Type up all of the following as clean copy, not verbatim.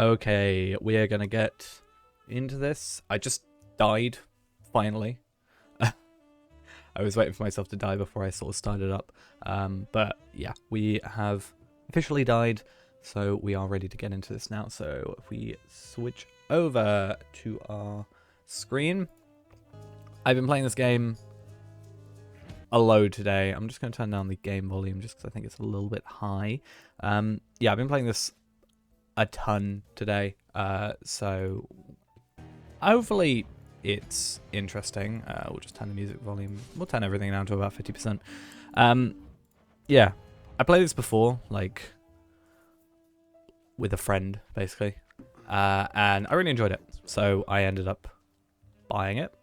Okay, we are gonna get into this. I just died, finally. I was waiting for myself to die before I sort of started up. But yeah, we have officially died, so we are ready to get into this now. So if we switch over to our screen, I've been playing this game a load today. I'm just going to turn down the game volume just because I think it's a little bit high. Yeah, I've been playing this a ton today, so hopefully it's interesting. We'll just turn the music volume. We'll turn everything down to about 50%. Yeah, I played this before, like with a friend, basically, and I really enjoyed it. So I ended up buying it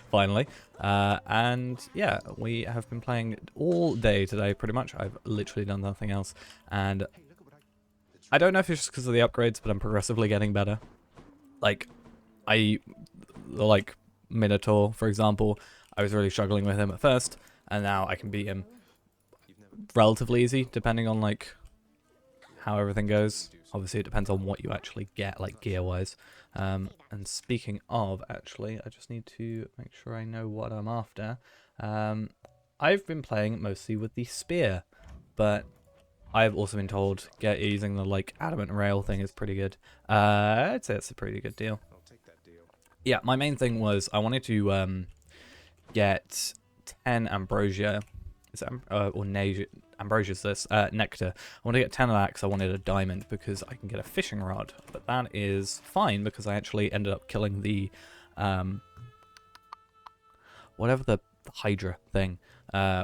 finally, and yeah, we have been playing all day today, pretty much. I've literally done nothing else, and I don't know if it's just because of the upgrades, but I'm progressively getting better. Like, like Minotaur, for example, I was really struggling with him at first, and now I can beat him relatively easy, depending on like how everything goes. Obviously, it depends on what you actually get, like gear-wise. And speaking of, actually, I just need to make sure I know what I'm after. I've been playing mostly with the spear, but I've also been told using the like adamant rail thing is pretty good. I'd say it's a pretty good deal. Yeah, my main thing was I wanted to get 10 ambrosia. Is it or ambrosia's this? Nectar. I want to get 10 of that because I wanted a diamond because I can get a fishing rod. But that is fine because I actually ended up killing the whatever the Hydra thing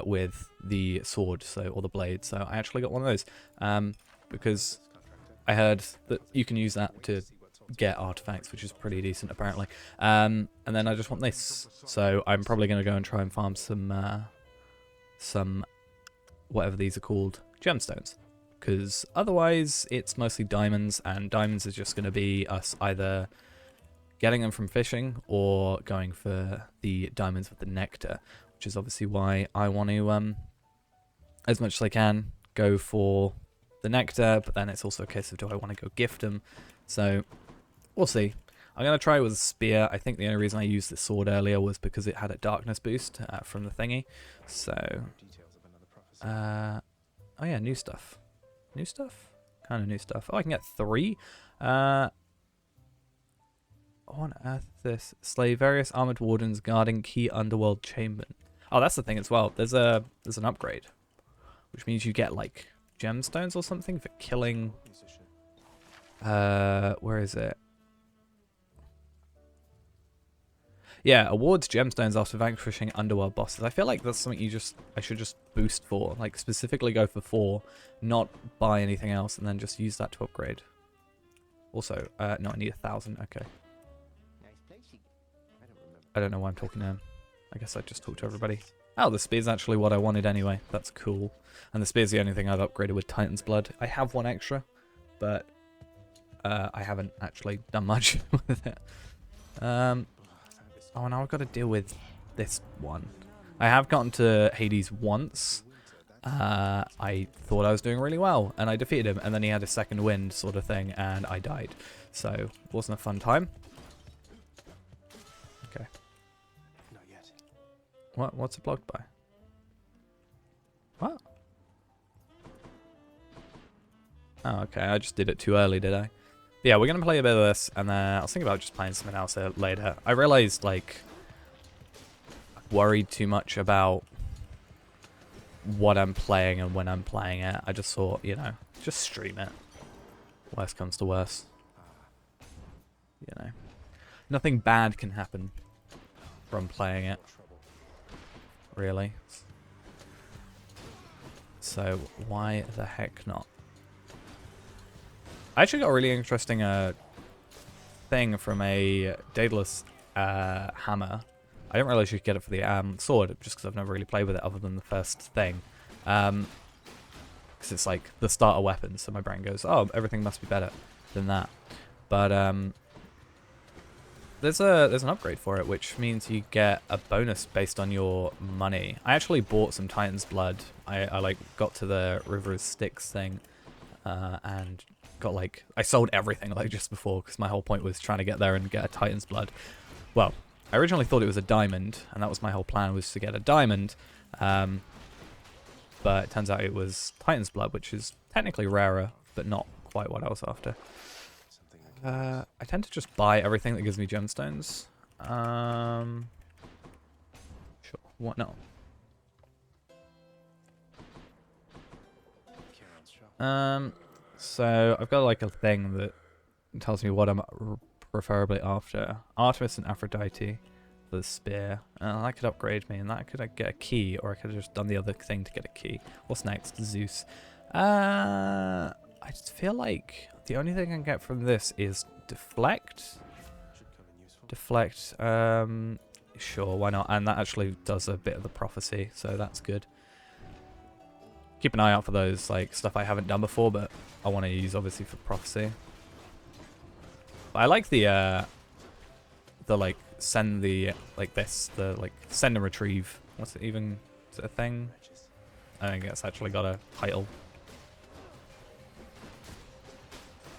with the sword, or the blade. So I actually got one of those because I heard that you can use that to get artifacts, which is pretty decent apparently. And then I just want this, so I'm probably going to go and try and farm some whatever these are called, gemstones, because otherwise it's mostly diamonds, and diamonds is just going to be us either getting them from fishing or going for the diamonds with the nectar, which is obviously why I want to as much as I can go for the nectar, but then it's also a case of do I want to go gift them. So we'll see. I'm going to try with a spear. I think the only reason I used the sword earlier was because it had a darkness boost from the thingy. So, oh yeah, new stuff. New stuff? Kind of new stuff. Oh, I can get 3. What on earth is this? Slay various armored wardens guarding key underworld chamber. Oh, that's the thing as well. There's an upgrade, which means you get like gemstones or something for killing. Where is it? Yeah, awards gemstones after vanquishing underworld bosses. I feel like that's something I should just boost for. Like, specifically go for 4, not buy anything else, and then just use that to upgrade. Also, no, I need 1,000. Okay. I don't know why I'm talking to him. I guess I just talk to everybody. Oh, the spear's actually what I wanted anyway. That's cool. And the spear's the only thing I've upgraded with Titan's Blood. I have one extra, but I haven't actually done much with it. Oh, now I've got to deal with this one. I have gotten to Hades once. I thought I was doing really well, and I defeated him, and then he had a second wind sort of thing, and I died. So, it wasn't a fun time. Okay. Not yet. What's it blocked by? What? Oh, okay, I just did it too early, did I? Yeah, we're going to play a bit of this, and then I was thinking about just playing something else later. I realized, like, I worried too much about what I'm playing and when I'm playing it. I just thought, you know, just stream it. Worst comes to worst. You know. Nothing bad can happen from playing it. Really. So, why the heck not? I actually got a really interesting thing from a Daedalus hammer. I didn't realize you could get it for the sword, just because I've never really played with it other than the first thing. Because it's like the starter weapon, so my brain goes, oh, everything must be better than that. But there's an upgrade for it, which means you get a bonus based on your money. I actually bought some Titan's Blood. I like got to the River of Styx thing. and got like, I sold everything like just before because my whole point was trying to get there and get a Titan's Blood. Well, I originally thought it was a diamond, and that was my whole plan, was to get a diamond, but it turns out it was Titan's Blood, which is technically rarer, but not quite what I was after. I tend to just buy everything that gives me gemstones. Sure, what not? So I've got like a thing that tells me what I'm preferably after. Artemis and Aphrodite for the spear. That could upgrade me, and that could get a key, or I could have just done the other thing to get a key. What's next? Zeus. I just feel like the only thing I can get from this is deflect. Deflect. Sure, why not? And that actually does a bit of the prophecy, so that's good. Keep an eye out for those, like, stuff I haven't done before, but I want to use, obviously, for prophecy. But I like the like, send the, like, this, the, like, send and retrieve. What's it even, is it a thing? I think it's actually got a title.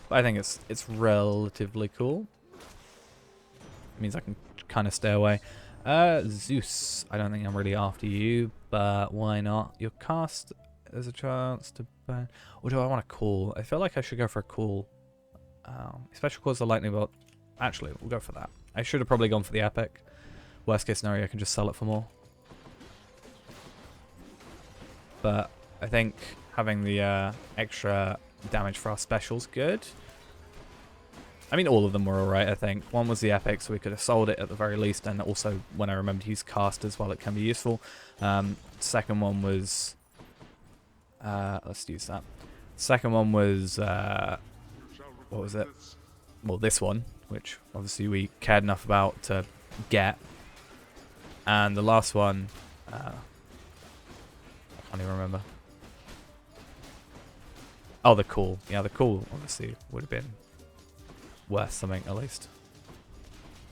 But I think it's relatively cool. It means I can kind of stay away. Zeus, I don't think I'm really after you, but why not? Your cast... There's a chance to burn. Or do I want a call? I feel like I should go for a call. Special cause the lightning bolt. Actually, we'll go for that. I should have probably gone for the epic. Worst case scenario, I can just sell it for more. But I think having the extra damage for our special's good. I mean, all of them were alright, I think. One was the epic, so we could have sold it at the very least. And also, when I remember to use cast as well, it can be useful. Second one was... let's use that. Second one was, what was it? Well, this one, which obviously we cared enough about to get. And the last one, I can't even remember. Oh, the call. Yeah, the call obviously would have been worth something at least.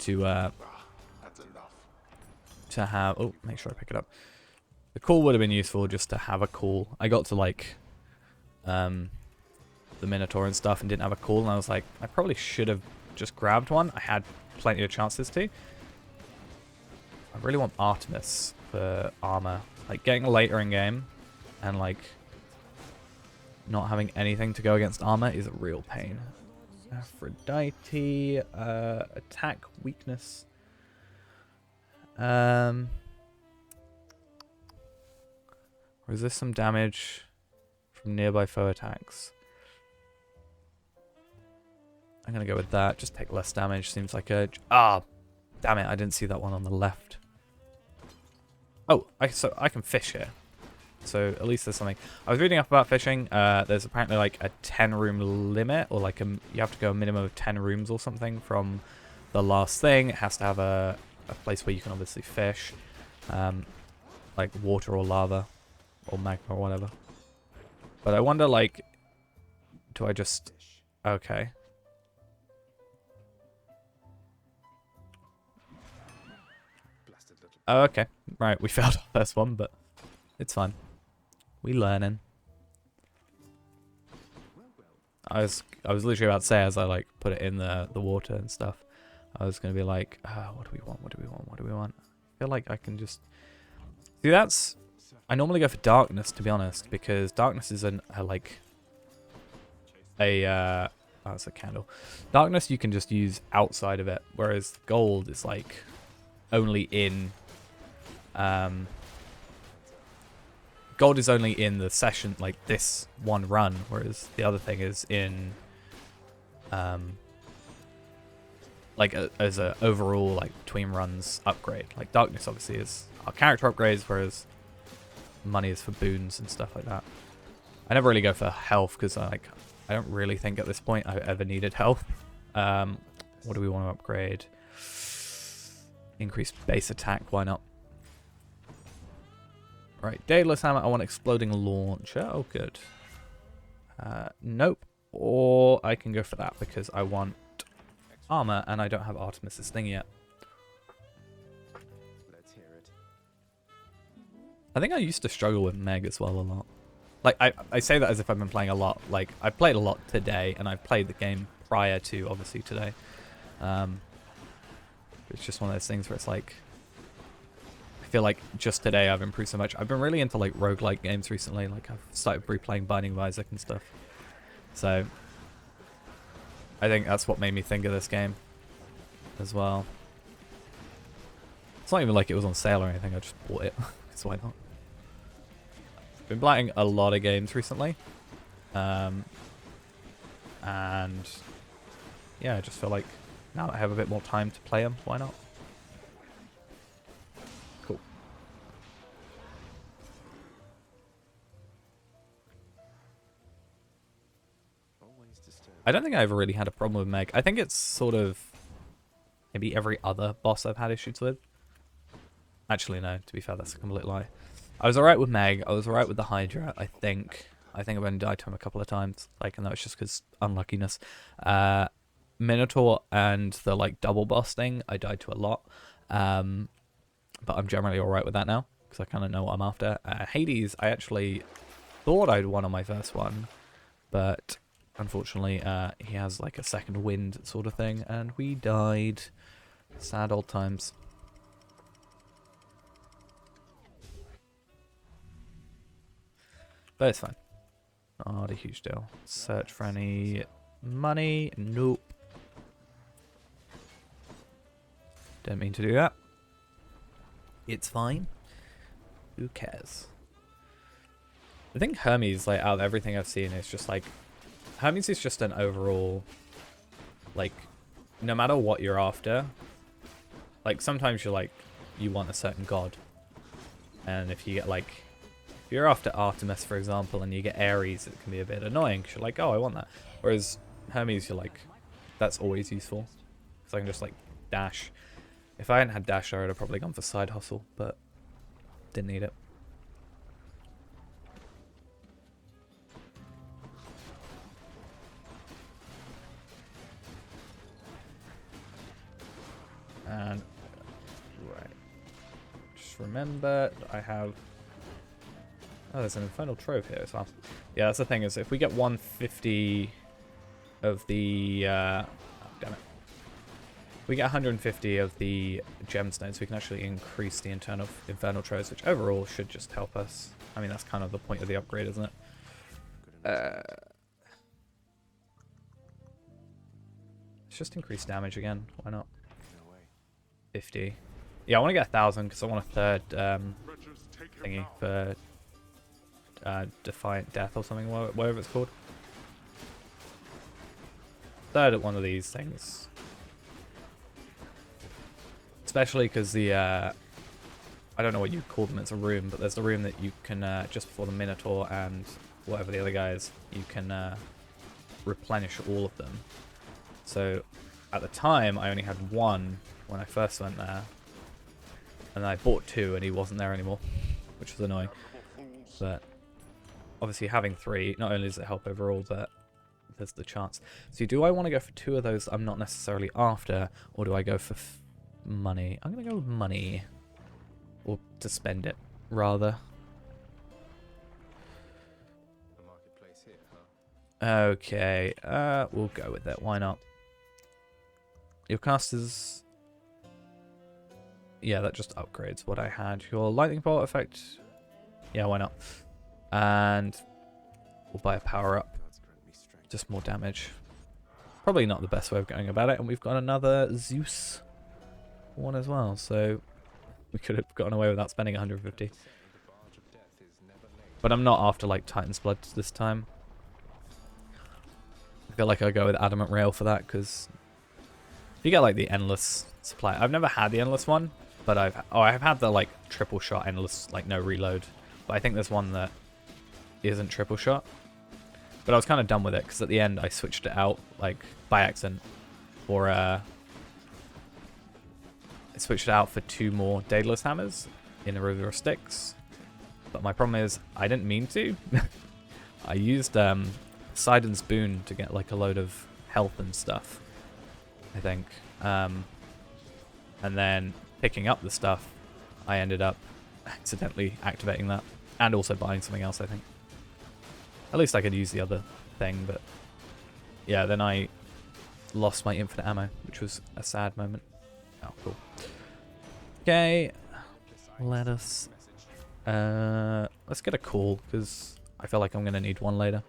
To have, oh, make sure I pick it up. The call would have been useful just to have a call. I got to like the Minotaur and stuff and didn't have a call, and I was like, I probably should have just grabbed one. I had plenty of chances to. I really want Artemis for armor. Like getting later in game and like not having anything to go against armor is a real pain. Aphrodite, attack, weakness. Resist some damage from nearby foe attacks. I'm going to go with that. Just take less damage. Seems like a... Ah! Damn it, I didn't see that one on the left. Oh, so I can fish here. So at least there's something. I was reading up about fishing. There's apparently like a 10-room limit. Or like you have to go a minimum of 10 rooms or something from the last thing. It has to have a place where you can obviously fish. Like water or lava. Or magma or whatever. But I wonder, like, do I just... Okay. Oh, okay. Right, we failed our first one, but it's fine. We learning. I was literally about to say, as I like put it in the water and stuff, I was gonna be like, what do we want? What do we want? What do we want? I feel like I can just... See, that's... I normally go for darkness, to be honest, because darkness is oh, it's a candle. Darkness you can just use outside of it, whereas gold is like only in gold is only in the session, like this one run, whereas the other thing is in like as a overall like between runs upgrade. Like darkness obviously is our character upgrades, whereas money is for boons and stuff like that. I never really go for health because I don't really think at this point I ever needed health. What do we want to upgrade? Increased base attack, why not? Right, Daedalus Hammer, I want exploding launcher. Oh, good. Nope. Or I can go for that because I want armor and I don't have Artemis's thing yet. Let's hear it. I think I used to struggle with Meg as well a lot. Like, I say that as if I've been playing a lot. Like, I've played a lot today, and I've played the game prior to, obviously, today. It's just one of those things where it's like, I feel like just today I've improved so much. I've been really into, like, roguelike games recently. Like, I've started replaying Binding of Isaac and stuff. So, I think that's what made me think of this game as well. It's not even like it was on sale or anything. I just bought it. So why not? Been playing a lot of games recently, and yeah, I just feel like now that I have a bit more time to play them, why not? Cool. I don't think I ever really had a problem with Meg. I think it's sort of maybe every other boss I've had issues with. Actually, no, to be fair, that's a complete lie. I was alright with Meg, I was alright with the Hydra, I think. I think I've only died to him a couple of times, like, and that was just because unluckiness. Minotaur and the, like, double boss thing, I died to a lot. But I'm generally alright with that now, because I kind of know what I'm after. Hades, I actually thought I'd won on my first one, but unfortunately, he has, like, a second wind sort of thing, and we died. Sad old times. But it's fine. Not a huge deal. Search for any money. Nope. Didn't mean to do that. It's fine. Who cares? I think Hermes, like, out of everything I've seen, is just like... Hermes is just an overall... Like, no matter what you're after... Like, sometimes you're like... You want a certain god. And if you get, like... If you're after Artemis, for example, and you get Ares, it can be a bit annoying, because you're like, oh, I want that. Whereas Hermes, you're like, that's always useful. Because I can just, like, dash. If I hadn't had dash, I would have probably gone for side hustle, but didn't need it. And, right. Just remember that I have... Oh, there's an Infernal Trove here as well. Yeah, that's the thing, is if we get 150 of the... oh, damn it. We get 150 of the gemstones, we can actually increase the Infernal Troves, which overall should just help us. I mean, that's kind of the point of the upgrade, isn't it? Let's just increase damage again. Why not? 50. Yeah, I want to get 1,000 because I want a third thingy for... Defiant Death or something, whatever it's called. Third at one of these things. Especially because the, I don't know what you call them, it's a room, but there's the room that you can, just before the Minotaur and whatever the other guy is, you can replenish all of them. So at the time, I only had one when I first went there. And then I bought two and he wasn't there anymore, which was annoying. But... Obviously, having three, not only does it help overall, but there's the chance. So do I want to go for two of those I'm not necessarily after, or do I go for money? I'm going to go with money. Or to spend it, rather. Okay, we'll go with it. Why not? Your casters... Yeah, that just upgrades what I had. Your lightning bolt effect... Yeah, why not? And we'll buy a power up. Just more damage. Probably not the best way of going about it. And we've got another Zeus one as well. So we could have gotten away without spending 150. But I'm not after like Titan's Blood this time. I feel like I'll go with Adamant Rail for that because you get like the endless supply. I've never had the endless one, but I've had the like triple shot endless, like no reload. But I think there's one that isn't triple shot, but I was kind of done with it because at the end I switched it out like by accident, or I switched it out for 2 more Daedalus hammers in the River of Styx. But my problem is I didn't mean to. I used Poseidon's Boon to get like a load of health and stuff, I think, and then picking up the stuff, I ended up accidentally activating that and also buying something else, I think. At least I could use the other thing, but yeah, then I lost my infinite ammo, which was a sad moment. Oh, cool. Okay, let's get a call, because I feel like I'm going to need one later.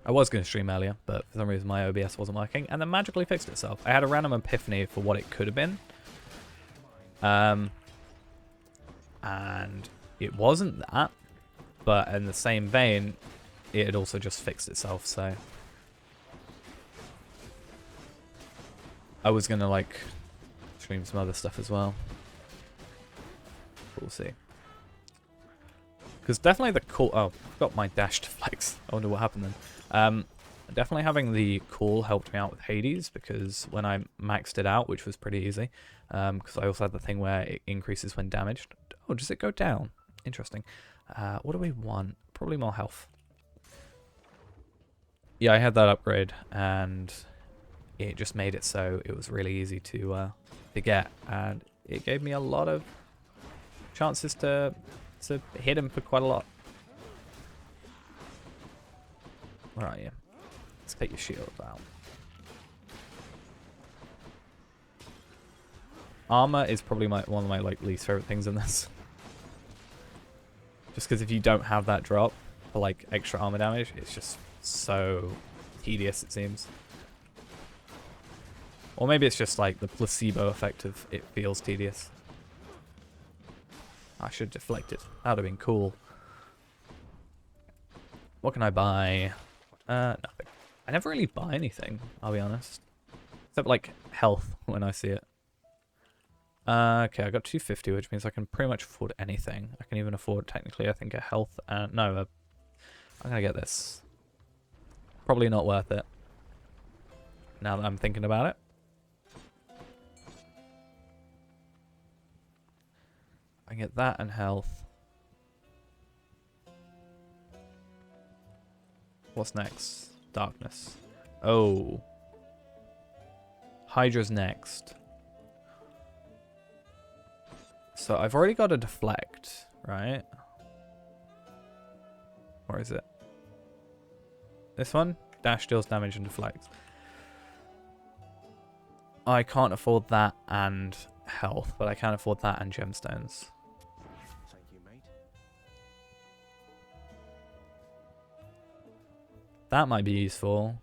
I was going to stream earlier, but for some reason my OBS wasn't working, and then magically fixed itself. I had a random epiphany for what it could have been. And it wasn't that, but in the same vein, it had also just fixed itself, so... I was going to, like, stream some other stuff as well. We'll see. Because definitely the call... Oh, I've got my dash to flex. I wonder what happened then. Definitely having the call helped me out with Hades, because when I maxed it out, which was pretty easy, because I also had the thing where it increases when damaged. Oh, does it go down? Interesting. What do we want? Probably more health. Yeah, I had that upgrade, and it just made it so it was really easy to get, and it gave me a lot of chances to hit him for quite a lot. Where are you? Let's take your shield out. Armor is probably one of my least favorite things in this. Just because if you don't have that drop for like extra armor damage, it's just so tedious, it seems. Or maybe it's just like the placebo effect of it feels tedious. I should deflect it. That would have been cool. What can I buy? Nothing. I never really buy anything, I'll be honest. Except like health when I see it. Okay, I got 250, which means I can pretty much afford anything. I can even afford, technically, I think, a health. No, I'm going to get this. Probably not worth it. Now that I'm thinking about it. I get that and health. What's next? Darkness. Oh. Hydra's next. So I've already got a deflect, right? Or is it? This one? Dash deals damage and deflects. I can't afford that and health, but I can afford that and gemstones. Thank you, mate. That might be useful.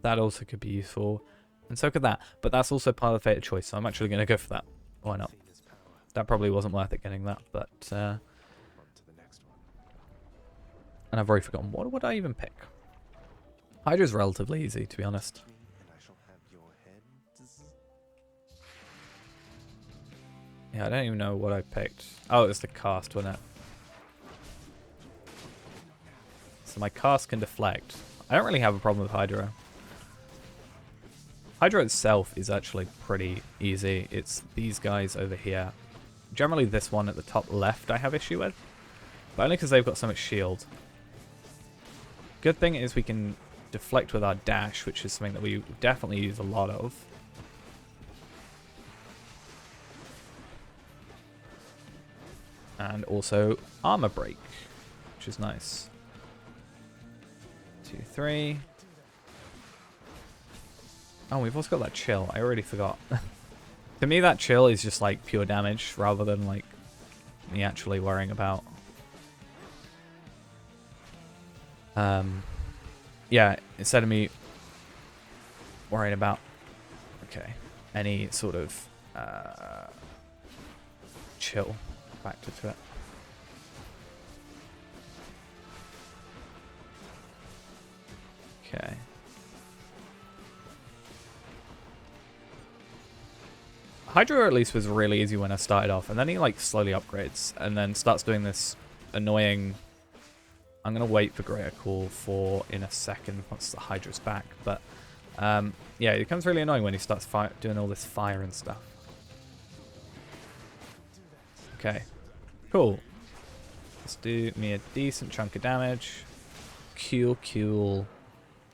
That also could be useful. And so could that. But that's also part of the fated choice, so I'm actually going to go for that. Why not? That probably wasn't worth it getting that, but... and I've already forgotten. What would I even pick? Hydra's relatively easy, to be honest. Yeah, I don't even know what I picked. Oh, it's the cast, wasn't it? So my cast can deflect. I don't really have a problem with Hydra. Hydra itself is actually pretty easy. It's these guys over here. Generally this one at the top left I have issue with. But only because they've got so much shield. Good thing is we can deflect with our dash, which is something that we definitely use a lot of. And also armor break, which is nice. 2, 3. Oh, we've also got that chill. I already forgot. To me, that chill is just like pure damage rather than like me actually worrying about. Yeah, instead of me worrying about, okay, any sort of chill factor to it. Okay. Hydra at least was really easy when I started off, and then he like slowly upgrades and then starts doing this annoying... I'm going to wait for Greater Call for in a second once the Hydra's back, but yeah, it becomes really annoying when he starts doing all this fire and stuff. Okay, cool. Let's do me a decent chunk of damage. Cool, cool.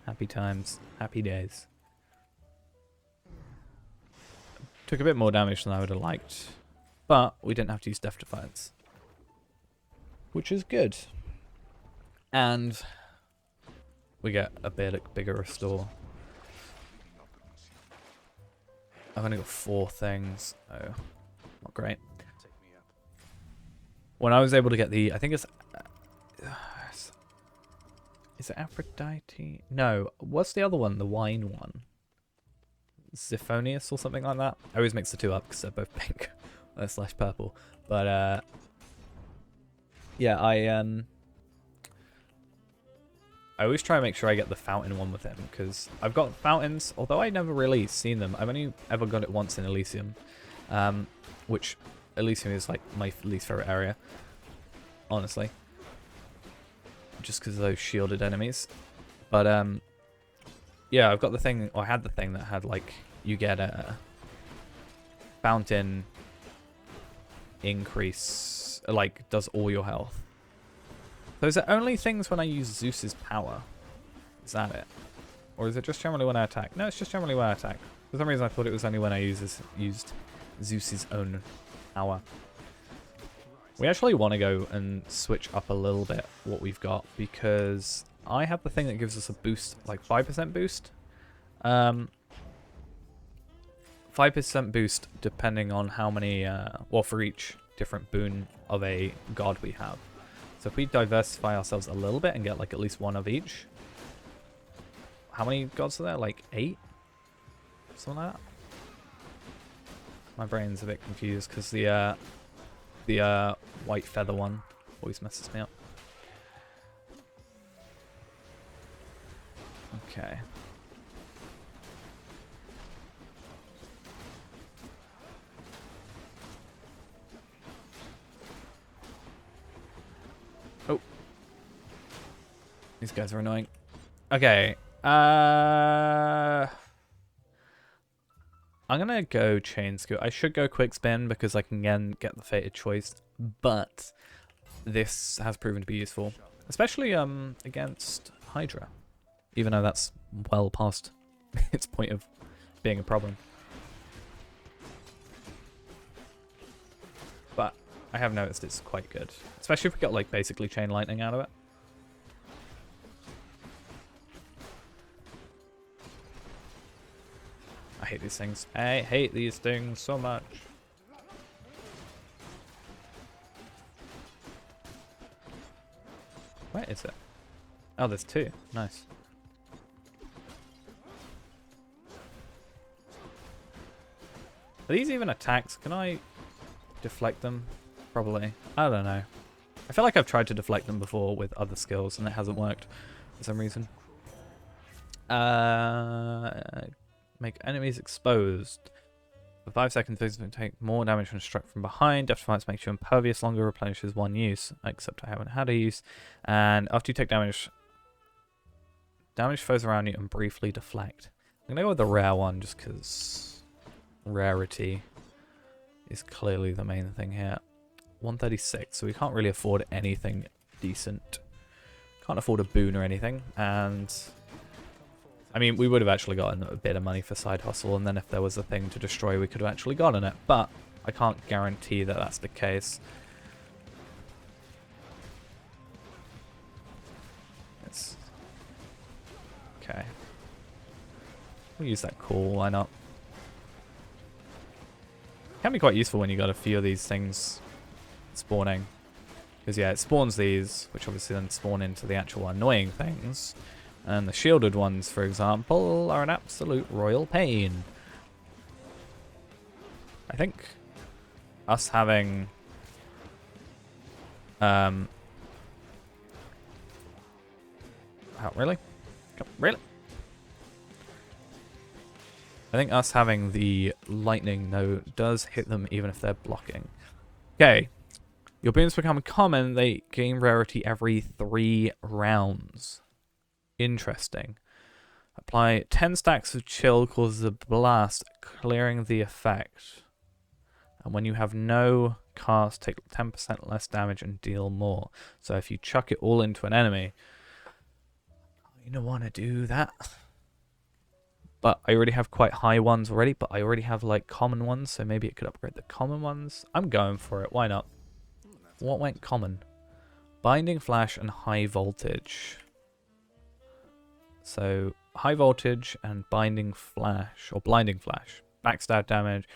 Happy times, happy days. Took a bit more damage than I would have liked, but we didn't have to use Death Defiance. which is good. And we get a bit bigger restore. I've only got 4 things. Oh, not great. Take me up. When I was able to get the, I think it's, is it Aphrodite? No, what's the other one? The wine one? Zirphonius or something like that? I always mix the two up because they're both pink slash purple. But yeah, I always try and make sure I get the fountain one with him because I've got fountains, although I never really seen them. I've only ever got it once in Elysium, which Elysium is like my least favorite area, honestly, just because of those shielded enemies. But yeah, I've got the thing, or I had the thing that had like you get a fountain increase, like does all your health. So is it only things when I use Zeus's power? Is that it? Or is it just generally when I attack? No, it's just generally when I attack. For some reason I thought it was only when I used Zeus's own power. We actually want to go and switch up a little bit what we've got because I have the thing that gives us a boost, like 5% boost. 5% boost depending on how many, well, for each different boon of a god we have. So if we diversify ourselves a little bit and get like at least 1 of each. How many gods are there? Like 8? Something like that? My brain's a bit confused because the white feather one always messes me up. Okay. Oh. These guys are annoying. Okay. I'm gonna go chain scoot. I should go quick spin because I can again get the fated choice, but this has proven to be useful, especially against Hydra, even though that's well past its point of being a problem. But I have noticed it's quite good, especially if we got like basically chain lightning out of it. I hate these things. I hate these things so much. Where is it? Oh, there's 2. Nice. Are these even attacks? Can I deflect them? Probably. I don't know. I feel like I've tried to deflect them before with other skills and it hasn't worked for some reason. Make enemies exposed. For 5 seconds, those will take more damage when struck from behind. Death Defiance makes you impervious longer, replenishes 1 use. Except I haven't had a use. And after you take damage, damage foes around you and briefly deflect. I'm going to go with the rare one just because rarity is clearly the main thing here. 136, so we can't really afford anything decent. Can't afford a boon or anything. And I mean, we would have actually gotten a bit of money for side hustle, and then if there was a thing to destroy, we could have actually gotten it. But I can't guarantee that that's the case. It's okay. We'll use that cool. Why not? Can be quite useful when you got a few of these things spawning, because yeah, it spawns these, which obviously then spawn into the actual annoying things. And the shielded ones, for example, are an absolute royal pain. I think us having oh, really? Really? I think us having the lightning, though, does hit them even if they're blocking. Okay. Your boons become common. They gain rarity every 3 rounds. Interesting. Apply 10 stacks of chill, causes a blast, clearing the effect. And when you have no cast, take 10% less damage and deal more. So if you chuck it all into an enemy, you don't want to do that. But I already have quite high ones already, but I already have like common ones, so maybe it could upgrade the common ones. I'm going for it. Why not? What went common? Binding Flash and High Voltage. So, High Voltage and Binding Flash, or Blinding Flash. Backstab damage.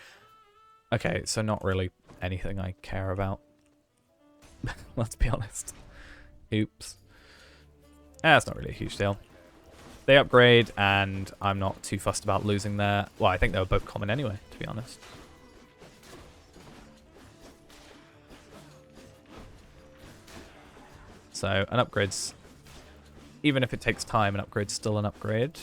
Okay, so not really anything I care about. Let's be honest. Oops. That's not really a huge deal. They upgrade, and I'm not too fussed about losing their... Well, I think they were both common anyway, to be honest. So, an upgrade's... Even if it takes time, an upgrade's still an upgrade.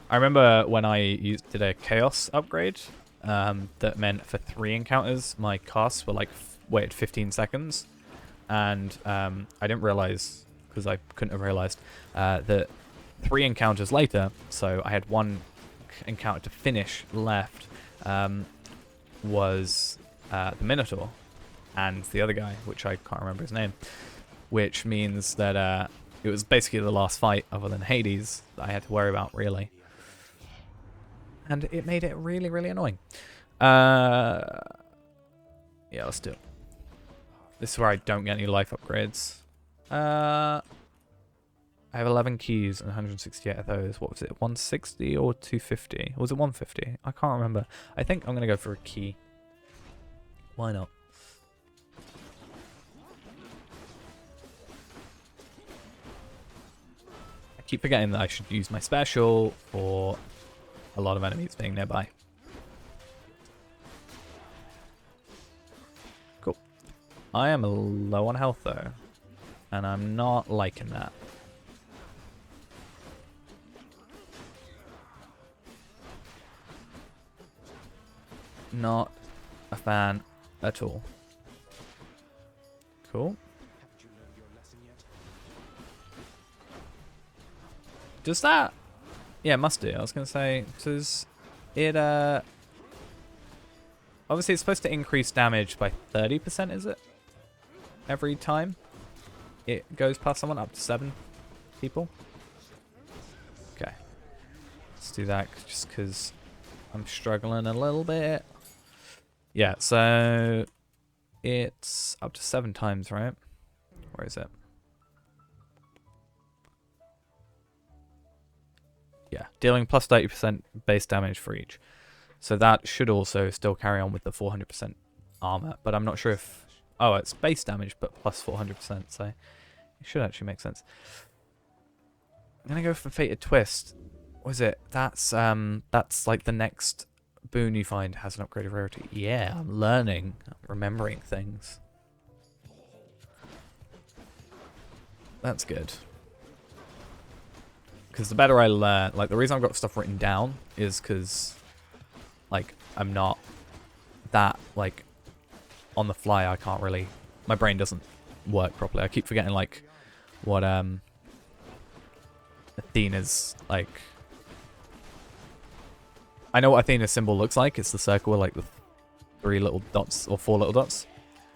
I remember when I did a Chaos upgrade, that meant for 3 encounters, my casts were like, waited 15 seconds. And I didn't realize, because I couldn't have realized, that 3 encounters later, so I had 1 encounter to finish left, was the Minotaur and the other guy, which I can't remember his name, which means that it was basically the last fight other than Hades that I had to worry about, really. And it made it really, really annoying. Yeah, let's do it. This is where I don't get any life upgrades. I have 11 keys and 168 of those. What was it, 160 or 250? Or was it 150? I can't remember. I think I'm going to go for a key. Why not? I keep forgetting that I should use my special for a lot of enemies being nearby. Cool. I am low on health though, and I'm not liking that. Not a fan at all. Cool. Does that... Yeah, it must do. I was going to say, does it... Obviously, it's supposed to increase damage by 30%, is it? Every time it goes past someone, up to 7 people. Okay. Let's do that, just because I'm struggling a little bit. Yeah, so it's up to 7 times, right? Where is it? Yeah, dealing plus 30% base damage for each. So that should also still carry on with the 400% armor, but I'm not sure if... Oh, it's base damage, but plus 400%, so it should actually make sense. I'm going to go for Fated Twist. What is it? That's like the next boon you find has an upgraded rarity. Yeah, I'm learning, I'm remembering things. That's good. Because the better I learn, like the reason I've got stuff written down is because, like, I'm not that, like, on the fly. I can't really, my brain doesn't work properly. I keep forgetting, like, what Athena's, like, I know what Athena's symbol looks like. It's the circle with, like, the 3 little dots or 4 little dots.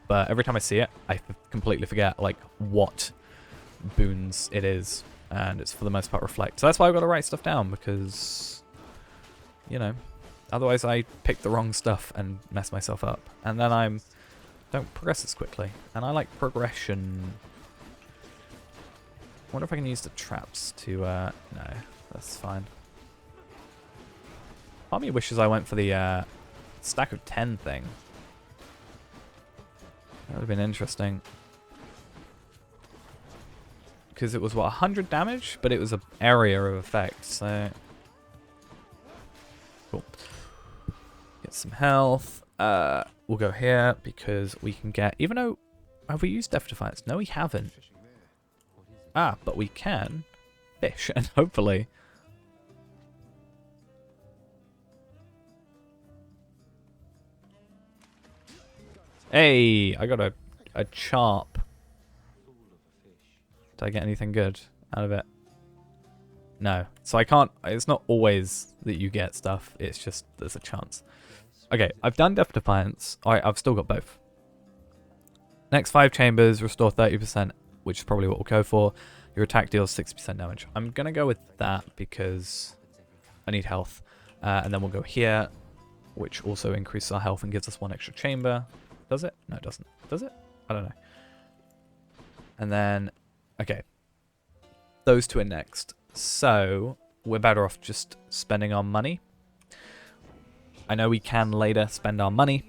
But every time I see it, I completely forget, like, what boons it is. And it's for the most part reflect. So that's why I've got to write stuff down, because, you know, otherwise I pick the wrong stuff and mess myself up. And then don't progress as quickly. And I like progression. I wonder if I can use the traps to, no, that's fine. Part of me wishes I went for the stack of 10 thing. That would have been interesting. Because it was, what, 100 damage? But it was an area of effect, so... Cool. Get some health. We'll go here, because we can get... Even though... Have we used Death Defiance? No, we haven't. Ah, but we can fish, and hopefully... Hey! I got a charp. Did I get anything good out of it? No. So I can't... It's not always that you get stuff. It's just there's a chance. Okay, I've done Death Defiance. Alright, I've still got both. Next 5 chambers restore 30%, which is probably what we'll go for. Your attack deals 60% damage. I'm going to go with that because I need health. And then we'll go here, which also increases our health and gives us 1 extra chamber. Does it? No, it doesn't. Does it? I don't know. And then, okay. Those two are next. So, we're better off just spending our money. I know we can later spend our money,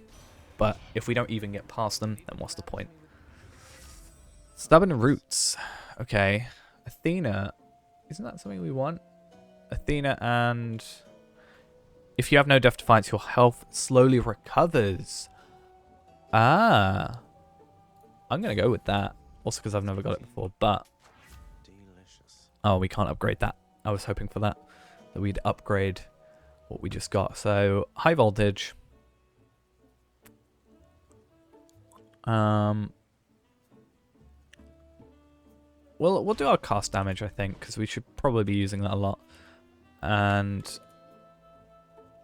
but if we don't even get past them, then what's the point? Stubborn Roots. Okay. Athena. Isn't that something we want? Athena and... If you have no death defiance, your health slowly recovers. Ah. I'm going to go with that. Also because I've never got it before, but... Delicious. Oh, we can't upgrade that. I was hoping for that. That we'd upgrade what we just got. So, high voltage. We'll do our cast damage, I think, because we should probably be using that a lot. And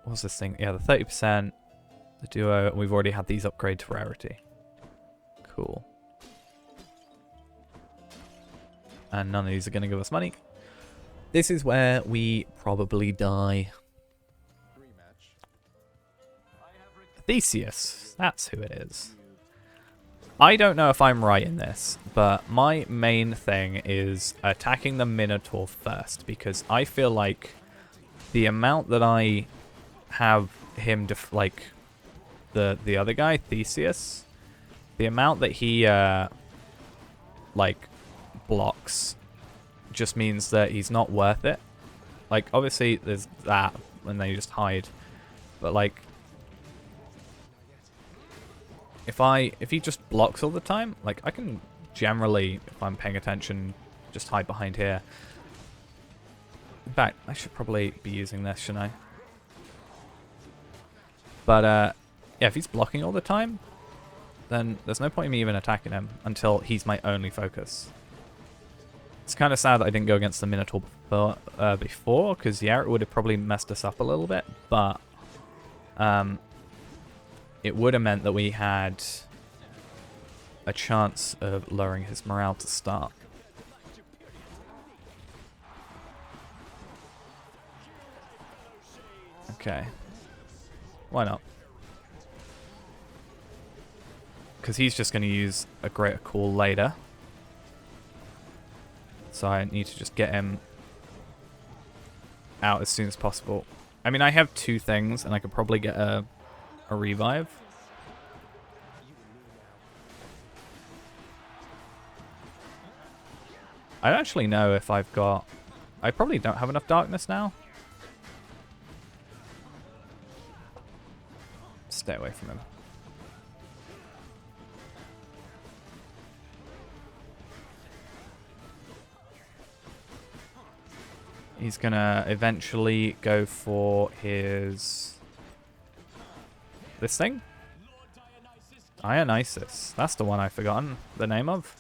what's this thing? Yeah, the 30%, the duo, and we've already had these upgrade to rarity. Cool. And none of these are going to give us money. This is where we probably die. Theseus, that's who it is. I don't know if I'm right in this, but my main thing is attacking the Minotaur first, because I feel like the amount that I have him, like, the other guy, Theseus, the amount that he, like, blocks just means that he's not worth it. Like, obviously, there's that, and then you just hide. But, like, if he just blocks all the time, like, I can generally, if I'm paying attention, just hide behind here. In fact, I should probably be using this, shouldn't I? But, yeah, if he's blocking all the time, then there's no point in me even attacking him until he's my only focus. It's kind of sad that I didn't go against the Minotaur before, because, yeah, it would have probably messed us up a little bit, but it would have meant that we had a chance of lowering his morale to start. Okay. Why not? Because he's just going to use a greater call later. So I need to just get him out as soon as possible. I mean, I have two things, and I could probably get a revive. I don't actually know if I've got... I probably don't have enough darkness now. Stay away from him. He's gonna eventually go for his... this thing? Dionysus. That's the one I've forgotten the name of.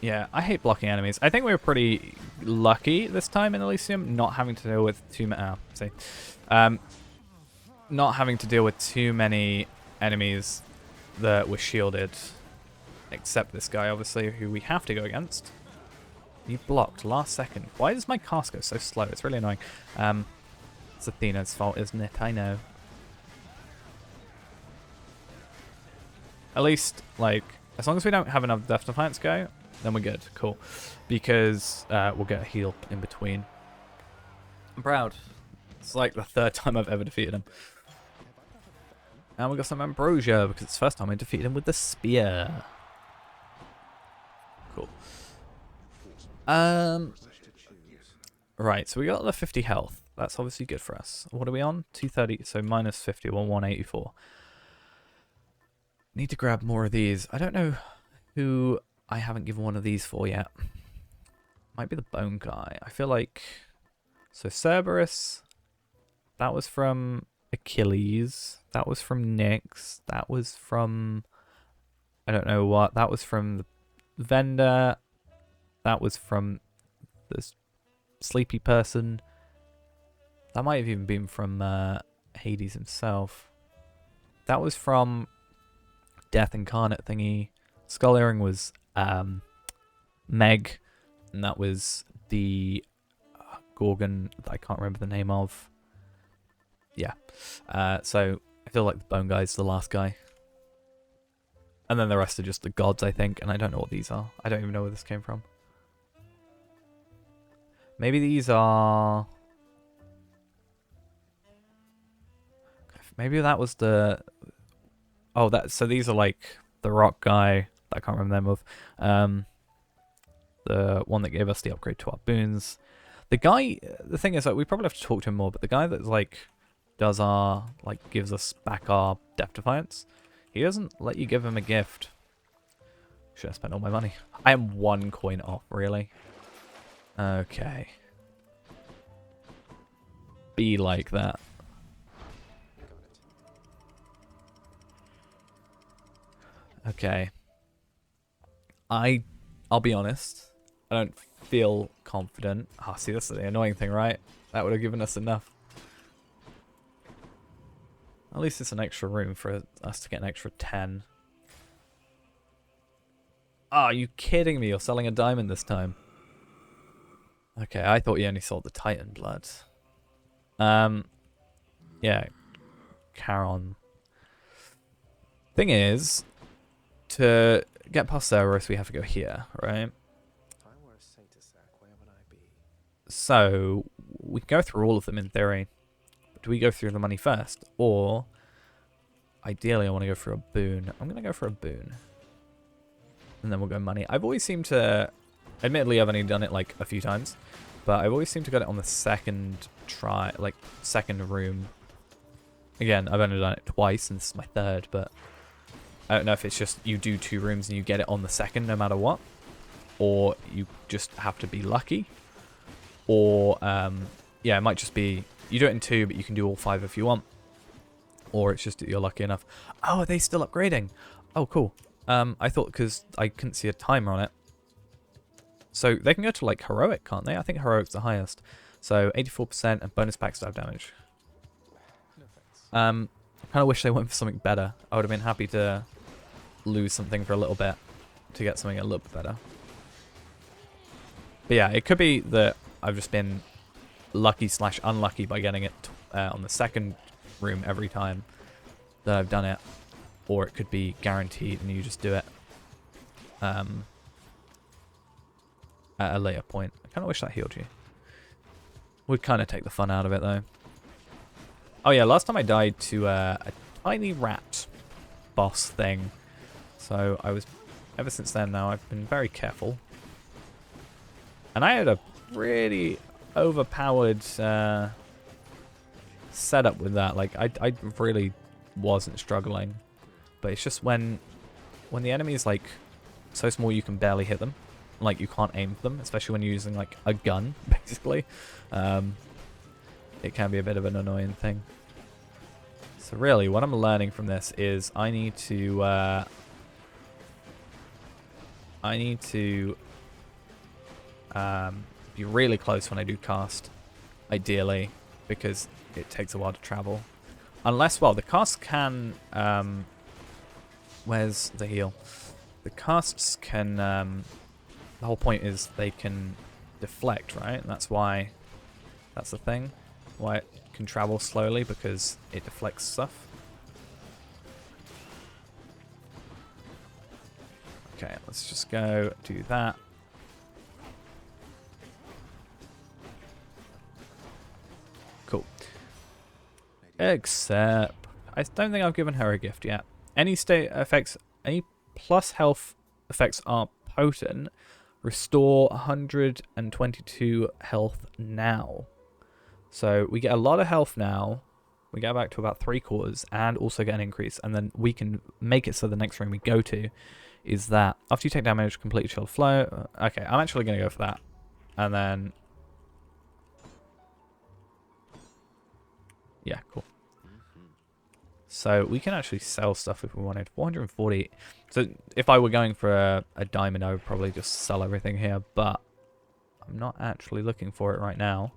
Yeah, I hate blocking enemies. I think we were pretty lucky this time in Elysium, not having to deal with too many... not having to deal with too many enemies that were shielded. Except this guy, obviously, who we have to go against. You blocked last second. Why does my cast go so slow? It's really annoying. It's Athena's fault, isn't it? I know. At least, like, as long as we don't have enough Death Defiance go, then we're good. Cool. Because we'll get a heal in between. I'm proud. It's like the third time I've ever defeated him. And we got some ambrosia, because it's the first time I defeated him with the spear. Cool. Right, so we got the 50 health. That's obviously good for us. What are we on? 230, so minus 50, well, 184. Need to grab more of these. I don't know who I haven't given one of these for yet. Might be the bone guy. I feel like... So Cerberus, that was from Achilles. That was from Nyx. That was from... I don't know what. That was from the vendor. That was from this sleepy person. That might have even been from Hades himself. That was from Death Incarnate thingy. Skull Earring was Meg. And that was the Gorgon that I can't remember the name of. Yeah. So I feel like the bone guy's the last guy. And then the rest are just the gods, I think. And I don't know what these are. I don't even know where this came from. Maybe these are... Maybe that was the... Oh, so these are like the rock guy that I can't remember the name of. The one that gave us the upgrade to our boons. The guy... The thing is, like, we probably have to talk to him more, but the guy that's like... does our... like, gives us back our Death Defiance... He doesn't let you give him a gift. Should have spent all my money. I am 1 coin off, really. Okay. Be like that. Okay. I'll be honest. I don't feel confident. Ah, see, this is the annoying thing, right? That would have given us enough. At least it's an extra room for us to get an extra 10. Ah, are you kidding me? You're selling a diamond this time. Okay, I thought you only sold the Titan blood. Yeah. Charon. Thing is, to get past Cerberus, we have to go here, right? If I were a Satysack, where would I be? So, we can go through all of them in theory. Do we go through the money first? Or, ideally, I want to go for a boon. I'm going to go for a boon. And then we'll go money. I've always seemed to... Admittedly, I've only done it like a few times. But I've always seemed to get it on the second try. Like, second room. Again, I've only done it twice, and this is my third. But I don't know if it's just you do 2 rooms and you get it on the second no matter what. Or you just have to be lucky. Or, yeah, it might just be... You do it in 2, but you can do all 5 if you want. Or it's just that you're lucky enough. Oh, are they still upgrading? Oh, cool. I thought because I couldn't see a timer on it. So they can go to like heroic, can't they? I think heroic's the highest. So 84% and bonus backstab damage. No thanks. I kind of wish they went for something better. I would have been happy to lose something for a little bit to get something a little bit better. But yeah, it could be that I've just been lucky/unlucky by getting it on the second room every time that I've done it, or it could be guaranteed and you just do it at a later point. I kind of wish that healed you. Would kind of take the fun out of it though. Oh yeah, last time I died to a tiny rat boss thing, so I was ever since then now I've been very careful, and I had a really overpowered setup with that. Like I really wasn't struggling, but it's just when the enemy is like so small you can barely hit them, like you can't aim for them, especially when you're using like a gun basically. It can be a bit of an annoying thing. So really what I'm learning from this is I need to be really close when I do cast, ideally, because it takes a while to travel. Unless, well, the cast can... where's the heal? The casts can... the whole point is they can deflect, right? And that's why... That's the thing. Why it can travel slowly, because it deflects stuff. Okay, let's just go do that. Cool. Except, I don't think I've given her a gift yet. Any state effects, any plus health effects are potent. Restore 122 health now. So we get a lot of health now. We get back to about 3/4 and also get an increase. And then we can make it so the next room we go to is that after you take damage, completely chill flow. Okay, I'm actually going to go for that. And then... Yeah, cool. So we can actually sell stuff if we wanted. 440. So if I were going for a diamond, I would probably just sell everything here. But I'm not actually looking for it right now.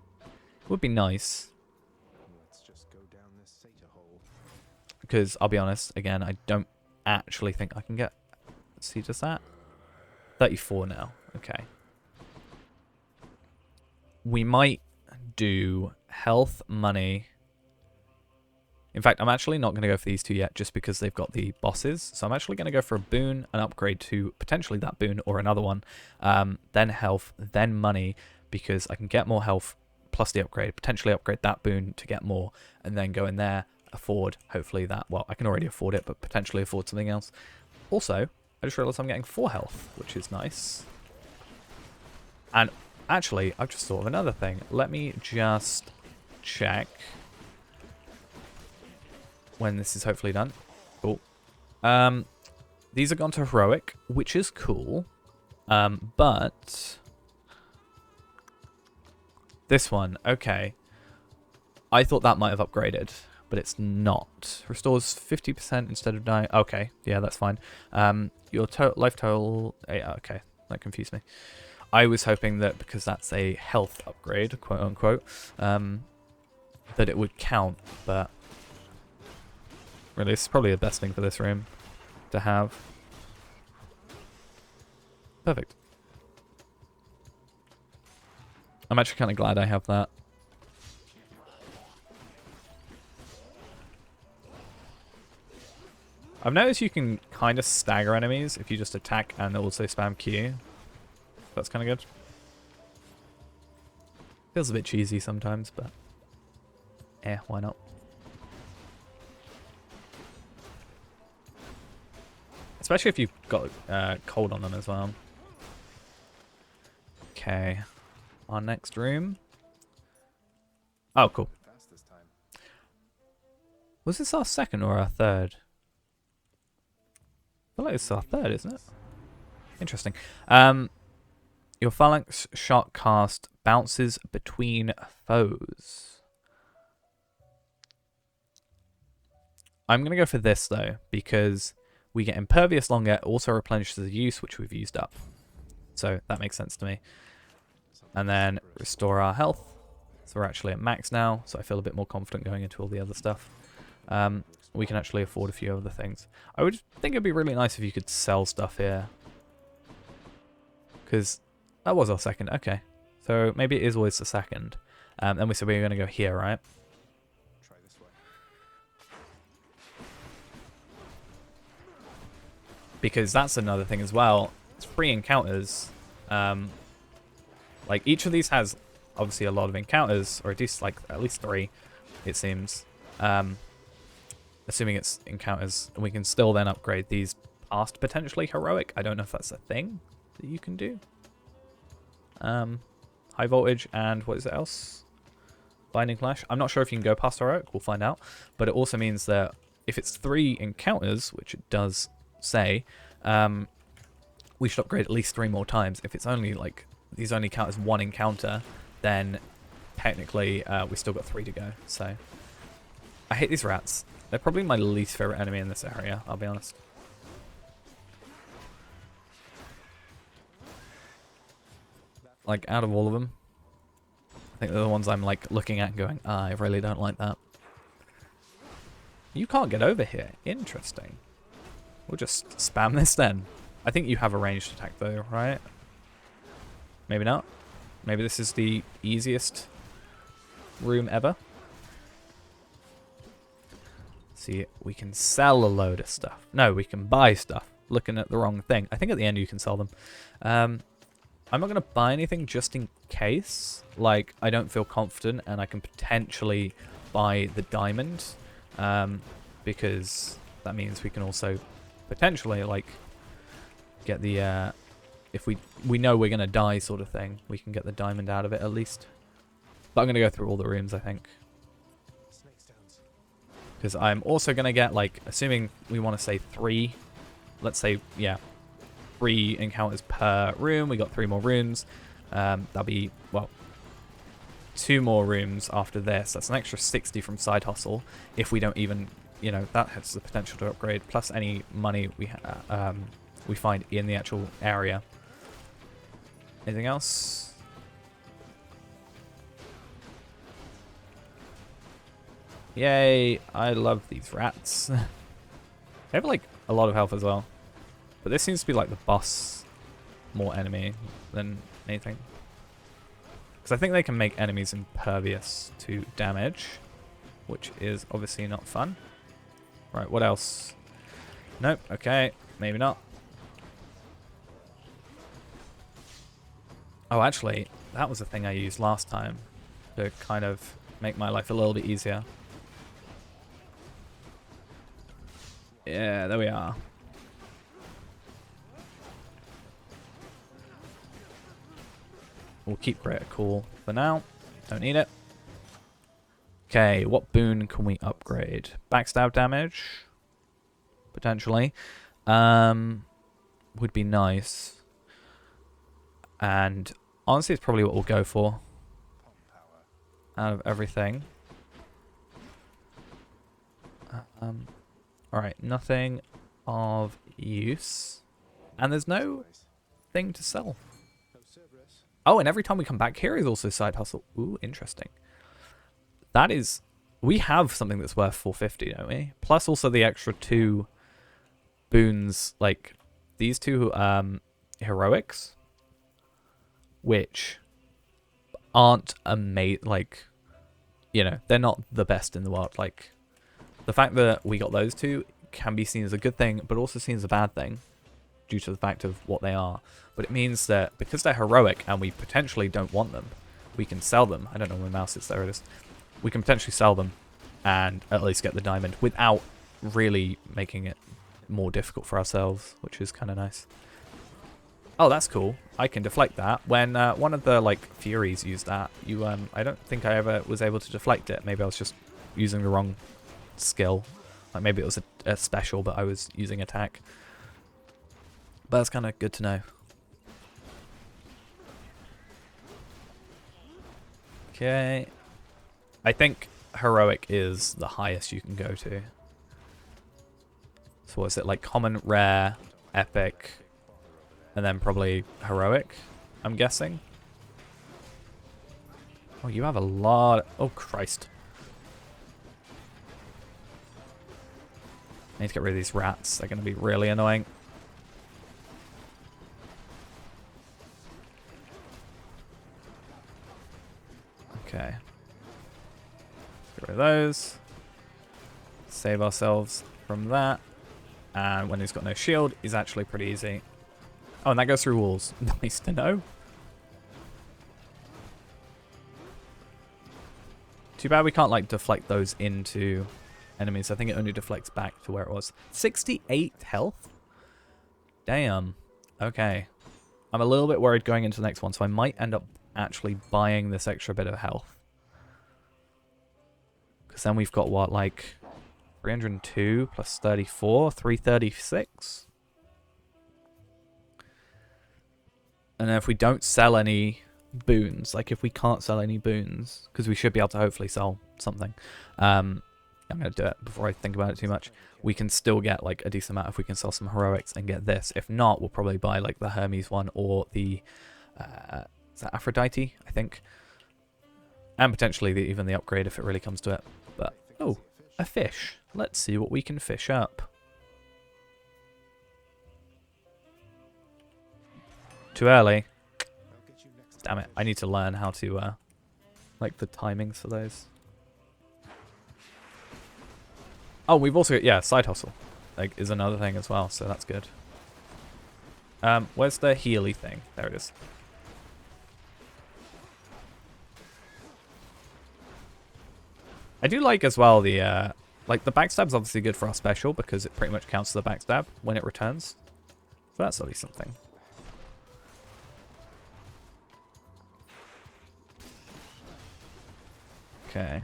It would be nice. Let's just go down this Satyr hole. Because I'll be honest, again, I don't actually think I can get... Let's see, just that? 34 now. Okay. We might do health, money. In fact, I'm actually not going to go for these two yet just because they've got the bosses. So I'm actually going to go for a boon, an upgrade to potentially that boon or another one. Then health, then money, because I can get more health plus the upgrade, potentially upgrade that boon to get more, and then go in there, afford, hopefully that, well, I can already afford it, but potentially afford something else. Also, I just realized I'm getting 4 health, which is nice. And actually, I've just thought of another thing. Let me just check when this is hopefully done. Cool. These are gone to heroic, which is cool. But this one, okay. I thought that might have upgraded, but it's not. Restores 50% instead of 9. Okay, yeah, that's fine. Your life total. Yeah, okay, that confused me. I was hoping that because that's a health upgrade, quote unquote, that it would count, but really, it's probably the best thing for this room to have. Perfect. I'm actually kind of glad I have that. I've noticed you can kind of stagger enemies if you just attack and also spam Q. That's kind of good. Feels a bit cheesy sometimes, but why not? Especially if you've got cold on them as well. Okay. Our next room. Oh, cool. Was this our second or our third? I feel like it's our third, isn't it? Interesting. Your phalanx shot cast bounces between foes. I'm going to go for this, though, because we get impervious longer, also replenishes the use, which we've used up. So that makes sense to me. And then restore our health. So we're actually at max now, so I feel a bit more confident going into all the other stuff. We can actually afford a few other things. I would think it'd be really nice if you could sell stuff here. Because that was our second. Okay. So maybe it is always the second. Then we said we were going to go here, right? Try this way. Because that's another thing as well. It's free encounters. Like each of these has obviously a lot of encounters, or at least 3, it seems. Assuming it's encounters, and we can still then upgrade these past potentially heroic. I don't know if that's a thing that you can do. High voltage and what is it else? Binding Clash. I'm not sure if you can go past heroic. We'll find out. But it also means that if it's 3 encounters, which it does say, we should upgrade at least 3 more times. If it's only like these only count as 1 encounter, then technically we still got 3 to go. So I hate these rats. They're probably my least favorite enemy in this area, I'll be honest. Like, out of all of them, I think they're the ones I'm, like, looking at and going, I really don't like that. You can't get over here. Interesting. We'll just spam this then. I think you have a ranged attack, though, right? Maybe not. Maybe this is the easiest room ever. See, we can sell a load of stuff. No, we can buy stuff. Looking at the wrong thing. I think at the end you can sell them. I'm not going to buy anything just in case. Like, I don't feel confident and I can potentially buy the diamond. Because that means we can also potentially, like, get the... if we know we're going to die sort of thing, we can get the diamond out of it at least. But I'm going to go through all the rooms, I think. Because I'm also going to get, like, assuming we want to say 3, let's say, yeah, 3 encounters per room. We got 3 more rooms. That'll be, well, 2 more rooms after this. That's an extra 60 from Side Hustle. If we don't even, you know, that has the potential to upgrade, plus any money we find in the actual area. Anything else? Yay, I love these rats. They have like a lot of health as well. But this seems to be like the boss more enemy than anything. Because I think they can make enemies impervious to damage, which is obviously not fun. Right, what else? Nope, okay, maybe not. Oh, actually, that was the thing I used last time to kind of make my life a little bit easier. Yeah, there we are. We'll keep Critical for now. Don't need it. Okay, what boon can we upgrade? Backstab damage? Potentially. Would be nice. And honestly, it's probably what we'll go for. Out of everything. Alright, nothing of use. And there's no thing to sell. Oh, and every time we come back here is also side hustle. Ooh, interesting. That is... We have something that's worth 450, don't we? Plus also the extra 2 boons, like these 2 heroics, which aren't amazing, like, you know, they're not the best in the world. Like, the fact that we got those 2 can be seen as a good thing, but also seen as a bad thing due to the fact of what they are. But it means that because they're heroic and we potentially don't want them, we can sell them. I don't know where my mouse is. There it is. We can potentially sell them and at least get the diamond without really making it more difficult for ourselves, which is kind of nice. Oh, that's cool. I can deflect that. When one of the, like, Furies used that, I don't think I ever was able to deflect it. Maybe I was just using the wrong skill. Like, maybe it was a special, but I was using attack. But that's kind of good to know. Okay. I think heroic is the highest you can go to. So what's it, like common, rare, epic, and then probably heroic, I'm guessing. Oh, you have a lot. Oh, Christ. I need to get rid of these rats. They're going to be really annoying. Okay. Get rid of those. Save ourselves from that. And when he's got no shield, he's actually pretty easy. Oh, and that goes through walls. Nice to know. Too bad we can't, like, deflect those into enemies. I think it only deflects back to where it was. 68 health? Damn. Okay. I'm a little bit worried going into the next one, so I might end up actually buying this extra bit of health. Because then we've got, what, like 302 plus 34, 336? And then if we don't sell any boons, like if we can't sell any boons, because we should be able to hopefully sell something. I'm going to do it before I think about it too much. We can still get like a decent amount if we can sell some heroics and get this. If not, we'll probably buy like the Hermes one or the is that Aphrodite, I think. And potentially even the upgrade if it really comes to it. But, oh, a fish. Let's see what we can fish up. Too early. Damn it, I need to learn how to, like, the timings for those. Oh, we've also got, yeah, side hustle. Like, is another thing as well, so that's good. Where's the Healy thing? There it is. I do like as well the, like, the backstab's obviously good for our special because it pretty much counts as the backstab when it returns. So that's at least something. Okay.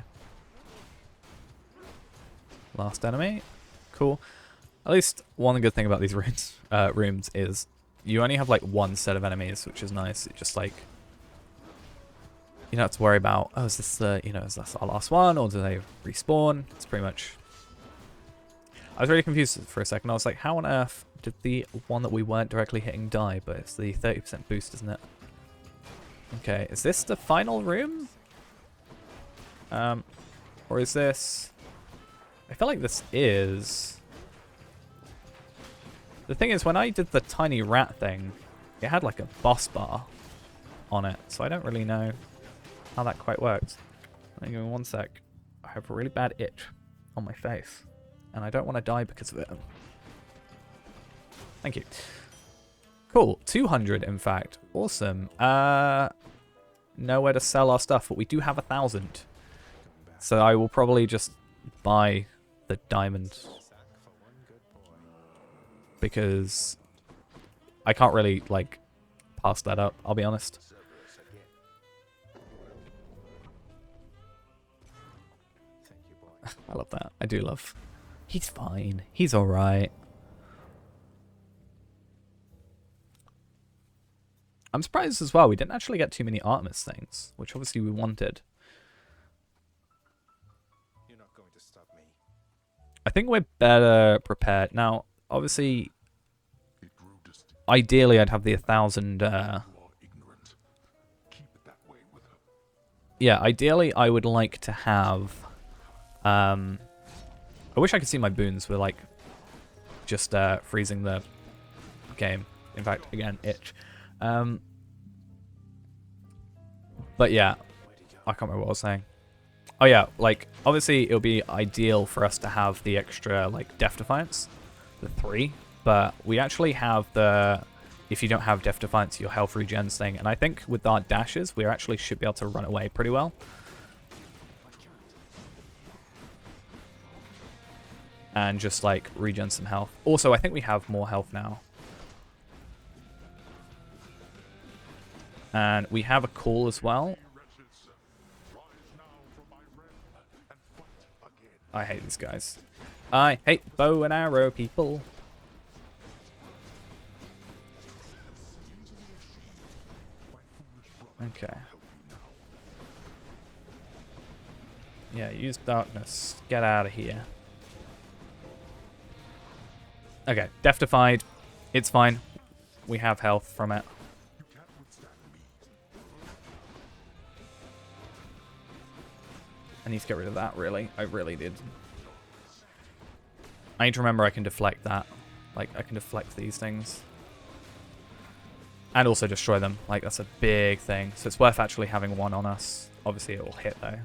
Last enemy. Cool. At least one good thing about these rooms is you only have like one set of enemies, which is nice. It just like, you don't have to worry about, oh, is this the, you know, is this our last one or do they respawn? It's pretty much. I was really confused for a second. I was like, how on earth did the one that we weren't directly hitting die? But it's the 30% boost, isn't it? Okay, is this the final room? Or is this... I feel like this is... The thing is, when I did the tiny rat thing, it had like a boss bar on it, so I don't really know. how that quite works. Hang on 1 sec. I have a really bad itch on my face, and I don't want to die because of it. Thank you. Cool. 200, in fact. Awesome. Nowhere to sell our stuff, but we do have 1,000. So I will probably just buy the diamond, because I can't really, like, pass that up, I'll be honest. I love that. I do love. He's fine. He's alright. I'm surprised as well. We didn't actually get too many Artemis things, which obviously we wanted. You're not going to stop me. I think we're better prepared. Now, obviously, ideally I'd have the 1,000... yeah, ideally I would like to have... I wish I could see my boons with, like, just freezing the game. In fact, again, itch. But yeah, I can't remember what I was saying. Oh yeah, like, obviously it would be ideal for us to have the extra, like, Death Defiance, the 3, but we actually have the, if you don't have Death Defiance, your health regens thing, and I think with our dashes, we actually should be able to run away pretty well. And just, like, regen some health. Also, I think we have more health now. And we have a call as well. I hate these guys. I hate bow and arrow people. Okay. Yeah, use darkness. Get out of here. Okay, Death Defied. It's fine. We have health from it. I need to get rid of that, really. I really did. I need to remember I can deflect that. Like, I can deflect these things. And also destroy them. Like, that's a big thing. So it's worth actually having one on us. Obviously, it will hit, though.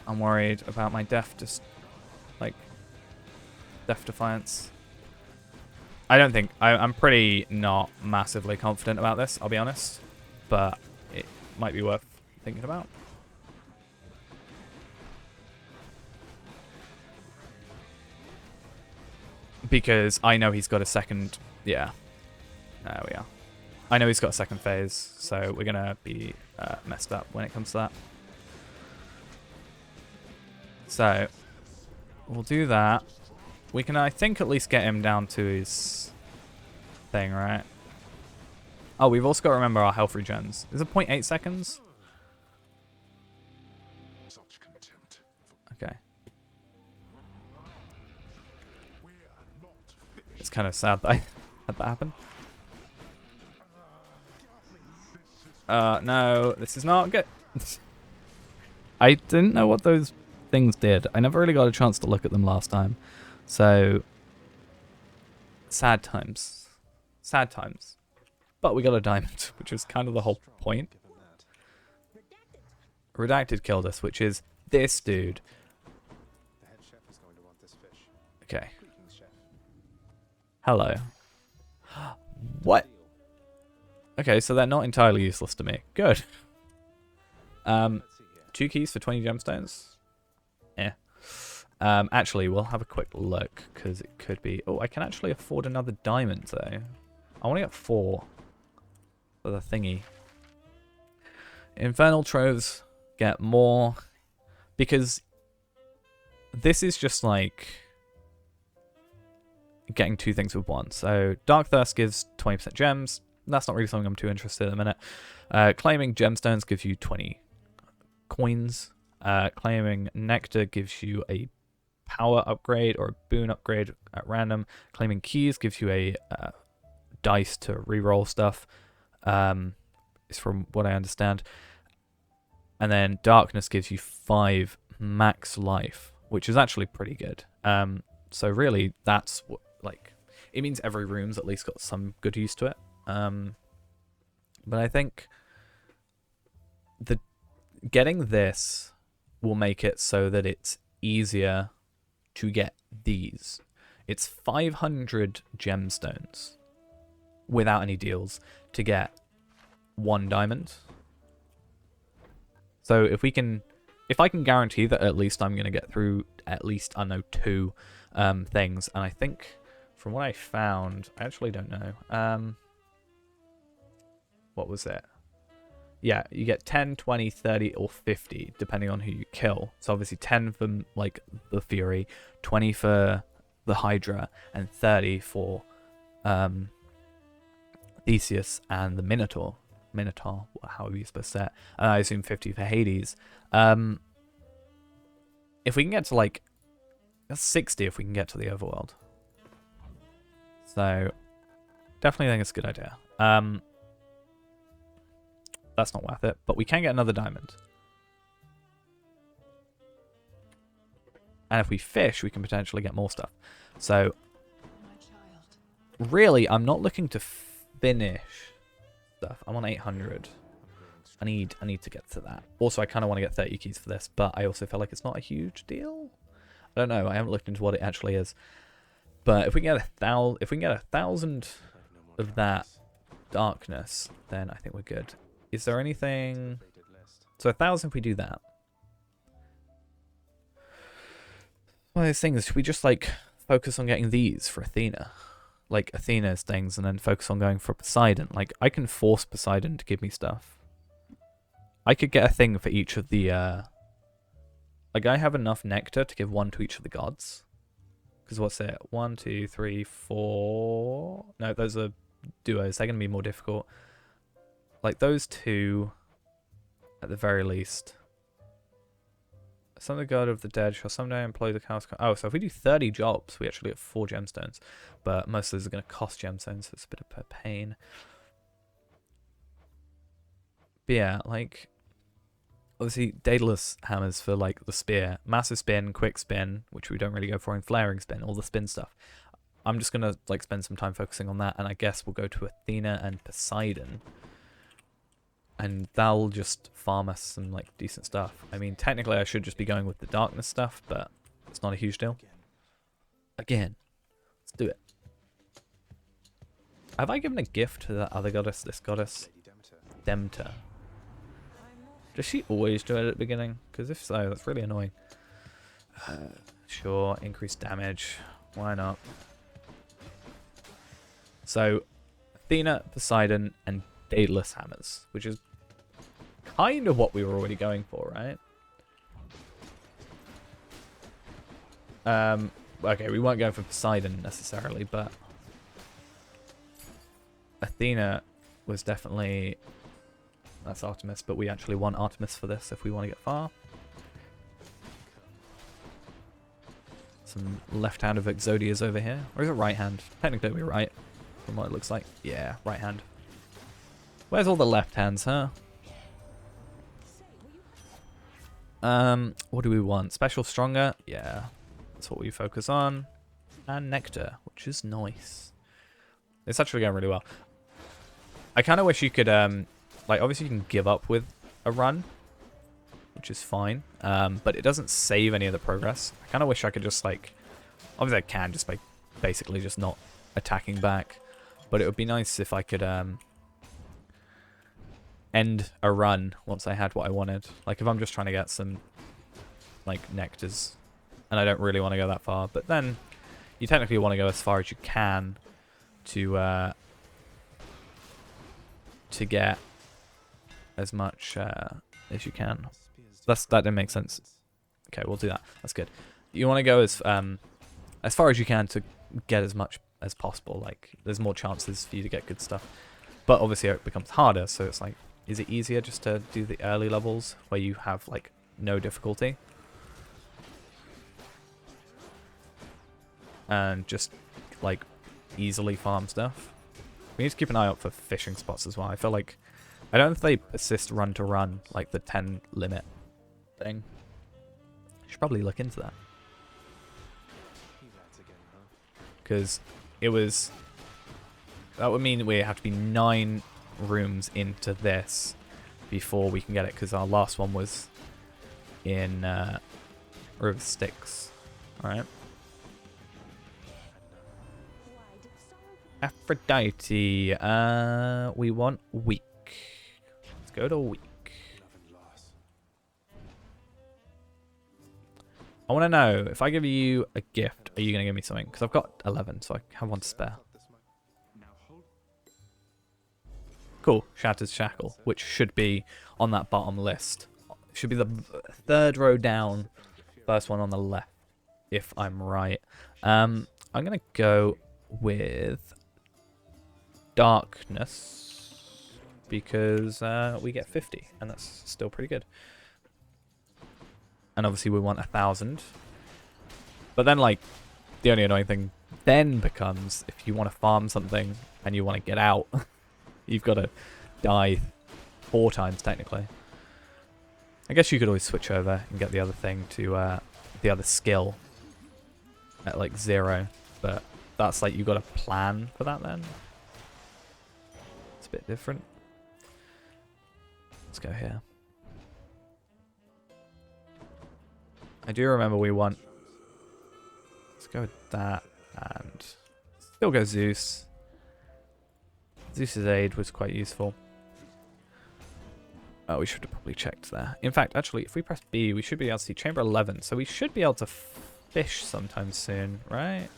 I'm worried about my Death Defiance. I don't think... I'm pretty not massively confident about this, I'll be honest. But it might be worth thinking about. Because I know he's got a second... Yeah. There we are. I know he's got a second phase, so we're going to be messed up when it comes to that. So, we'll do that. We can, I think, at least get him down to his thing, right? Oh, we've also got to remember our health regens. Is it 0.8 seconds? Okay. It's kind of sad that I had that happen. No, this is not good. I didn't know what those things did. I never really got a chance to look at them last time. So, sad times. Sad times. But we got a diamond, which was kind of the whole point. Redacted killed us, which is this dude. The head chef is going to want this fish. Okay. Greetings, chef. Hello. What? Okay, so they're not entirely useless to me. Good. Let's see here. 2 keys for 20 gemstones. Yeah. Actually, we'll have a quick look, because it could be... Oh, I can actually afford another diamond, though. I want to get 4 for the thingy. Infernal Troves get more, because this is just like getting 2 things with 1. So Dark Thirst gives 20% gems. That's not really something I'm too interested in at the minute. Claiming Gemstones gives you 20 coins. Claiming Nectar gives you a power upgrade or a boon upgrade at random. Claiming Keys gives you a dice to reroll stuff. Is from what I understand. And then Darkness gives you 5 max life, which is actually pretty good. So really, that's what, like, it means every room's at least got some good use to it. But I think the getting this will make it so that it's easier to get these. It's 500 gemstones without any deals to get 1 diamond. So if I can guarantee that at least I'm going to get through at least, I know, 2 things. And I think from what I found, I actually don't know. What was it? Yeah, you get 10, 20, 30, or 50, depending on who you kill. So obviously 10 for, like, the Fury, 20 for the Hydra, and 30 for Theseus and the Minotaur. Minotaur, however you're supposed to say it. And I assume 50 for Hades. If we can get to, like, that's 60 if we can get to the overworld. So, definitely think it's a good idea. That's not worth it, but we can get another diamond. And if we fish, we can potentially get more stuff. So, really, I'm not looking to finish stuff. I'm on 800. I need to get to that. Also, I kind of want to get 30 keys for this, but I also feel like it's not a huge deal. I don't know. I haven't looked into what it actually is. But if we can get 1,000 of that darkness, then I think we're good. Is there anything? So 1,000 if we do that. One of those things, should we just like focus on getting these for Athena? Like Athena's things, and then focus on going for Poseidon. Like I can force Poseidon to give me stuff. I could get a thing for each of the like I have enough nectar to give 1 to each of the gods. Because what's it? 1, 2, 3, 4. No, those are duos. They're gonna be more difficult. Like those 2, at the very least. Some of the god of the dead shall someday employ the chaos. Oh, so if we do 30 jobs, we actually get 4 gemstones. But most of those are going to cost gemstones, so it's a bit of a pain. But yeah, like, obviously, Daedalus hammers for, like, the spear. Massive spin, quick spin, which we don't really go for, and flaring spin, all the spin stuff. I'm just going to, like, spend some time focusing on that, and I guess we'll go to Athena and Poseidon. And that'll just farm us some, like, decent stuff. I mean, technically I should just be going with the darkness stuff, but it's not a huge deal. Again. Let's do it. Have I given a gift to that other goddess, this goddess? Demeter. Does she always do it at the beginning? Because if so, that's really annoying. Sure, increased damage. Why not? So, Athena, Poseidon, and Daedalus hammers, which is kind of what we were already going for, right? Okay, we weren't going for Poseidon necessarily, but Athena was definitely... That's Artemis, but we actually want Artemis for this if we want to get far. Some left hand of Exodias over here. Or is it right hand? Technically we're right, from what it looks like. Yeah, right hand. Where's all the left hands, huh? What do we want? Special stronger? Yeah, that's what we focus on. And nectar, which is nice. It's actually going really well. I kind of wish you could, like, obviously you can give up with a run, which is fine. But it doesn't save any of the progress. I kind of wish I could just, like, obviously I can just by basically just not attacking back. But it would be nice if I could, end a run once I had what I wanted. Like if I'm just trying to get some like nectars and I don't really want to go that far, but then you technically want to go as far as you can to get as much as you can. That didn't make sense. Okay, we'll do that. That's good. You want to go as far as you can to get as much as possible. Like there's more chances for you to get good stuff, but obviously it becomes harder, so it's like, is it easier just to do the early levels where you have like no difficulty and just like easily farm stuff? We need to keep an eye out for fishing spots as well. I feel like, I don't know if they persist run to run, like the 10 limit thing. Should probably look into that. Because it was, that would mean we have to be 9 rooms into this before we can get it, because our last one was in River Styx. Alright. Aphrodite. We want weak. Let's go to weak. I want to know, if I give you a gift, are you going to give me something? Because I've got 11, so I have one to spare. Cool. Shattered Shackle, which should be on that bottom list. Should be the third row down, first one on the left, if I'm right. I'm going to go with Darkness, because we get 50, and that's still pretty good. And obviously we want 1,000. But then, like, the only annoying thing then becomes, if you want to farm something and you want to get out, you've got to die 4 times, technically. I guess you could always switch over and get the other thing to, the other skill at, like, 0. But that's, like, you've got to plan for that then. It's a bit different. Let's go here. I do remember we want... Let's go with that, and still go Zeus. Zeus's aid was quite useful. Oh, we should have probably checked there. In fact, actually, if we press B, we should be able to see Chamber 11, so we should be able to fish sometime soon, right?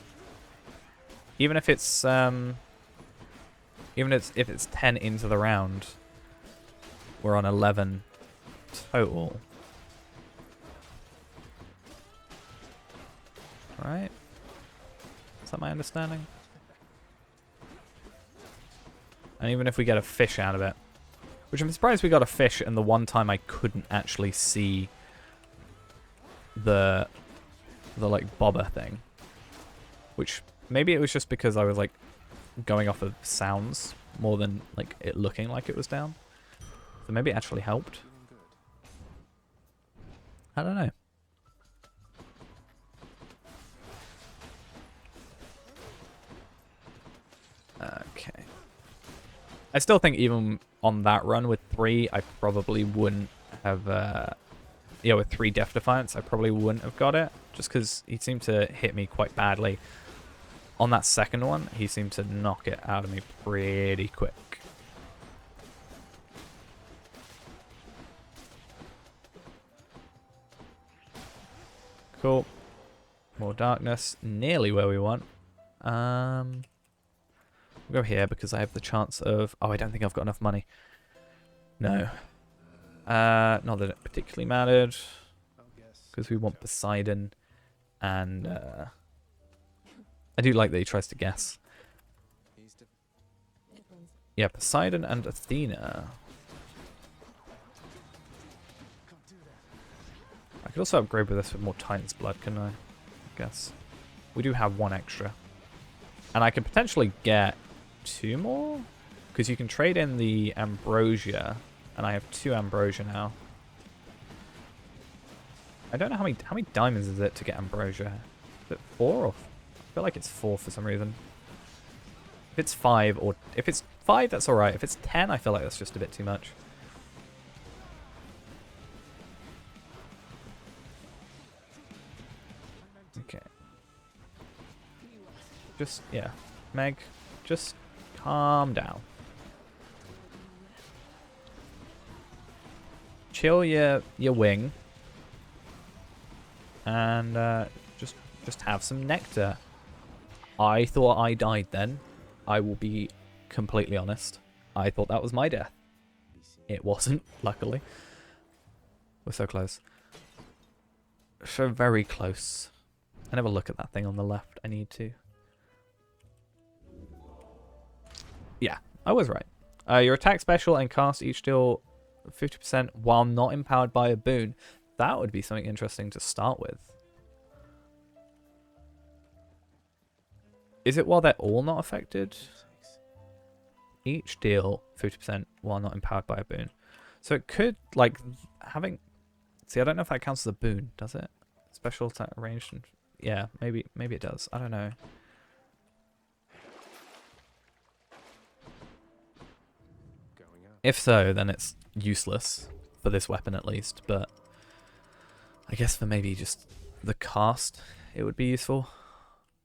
Even if it's if it's 10 into the round, we're on 11 total. Right? Is that my understanding? And even if we get a fish out of it, which I'm surprised we got a fish, and the one time I couldn't actually see the like bobber thing, which maybe it was just because I was like going off of sounds more than like it looking like it was down. So maybe it actually helped. I don't know. Okay. I still think even on that run with 3, I probably wouldn't have, yeah, with 3 Death Defiance, I probably wouldn't have got it, just because he seemed to hit me quite badly. On that second one, he seemed to knock it out of me pretty quick. Cool. More darkness, nearly where we want. We'll go here because I have the chance of... Oh, I don't think I've got enough money. No. Not that it particularly mattered. Because we want Poseidon. And I do like that he tries to guess. Yeah, Poseidon and Athena. I could also upgrade with this with more Titan's Blood, couldn't I guess. We do have 1 extra. And I could potentially get 2 more? Because you can trade in the Ambrosia. And I have 2 Ambrosia now. I don't know how many diamonds is it to get Ambrosia. Is it 4 or... I feel like it's 4 for some reason. If it's 5 or... If it's 5, that's alright. If it's 10, I feel like that's just a bit too much. Okay. Just, yeah. Meg, just calm down. Chill your wing. And just have some nectar. I thought I died then. I will be completely honest. I thought that was my death. It wasn't, luckily. We're so close. So very close. I never look at that thing on the left. I need to. Yeah, I was right. Your attack special and cast each deal 50% while not empowered by a boon. That would be something interesting to start with. Is it while they're all not affected? Each deal 50% while not empowered by a boon. So it could, like, having... See, I don't know if that counts as a boon, does it? Special attack ranged and... Yeah, maybe it does. I don't know. If so, then it's useless for this weapon at least, but I guess for maybe just the cast, it would be useful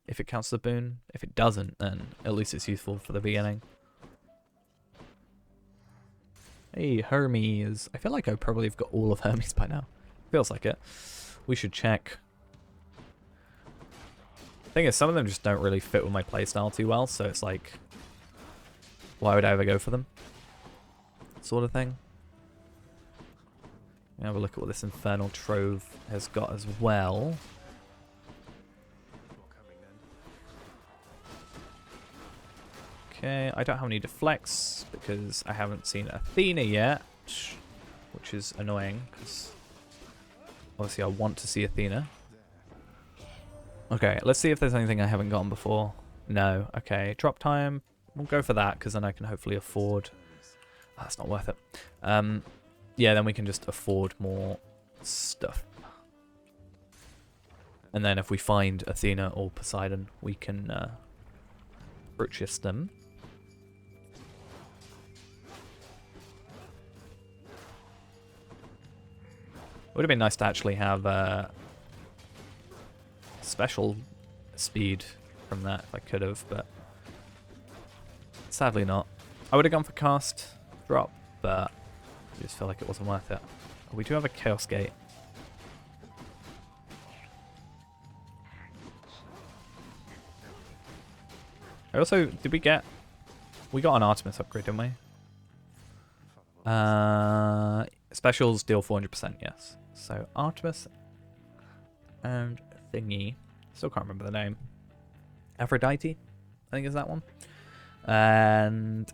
if it counts the boon. If it doesn't, then at least it's useful for the beginning. Hey, Hermes. I feel like I probably have got all of Hermes by now. Feels like it. We should check. Thing is, some of them just don't really fit with my playstyle too well, so it's like, why would I ever go for them? Sort of thing. Have a look at what this Infernal Trove has got as well. Okay, I don't have any deflects because I haven't seen Athena yet, which is annoying because obviously I want to see Athena. Okay, let's see if there's anything I haven't gotten before. No. Okay, drop time. We'll go for that because then I can hopefully afford... Oh, that's not worth it. Yeah, then we can just afford more stuff. And then if we find Athena or Poseidon, we can purchase them. It would have been nice to actually have special speed from that if I could have, but sadly not. I would have gone for cast drop, but I just feel like it wasn't worth it. We do have a Chaos Gate. I also, did we got an Artemis upgrade, didn't we? Specials deal 400%, yes. So Artemis and thingy. Still can't remember the name. Aphrodite, I think is that one. And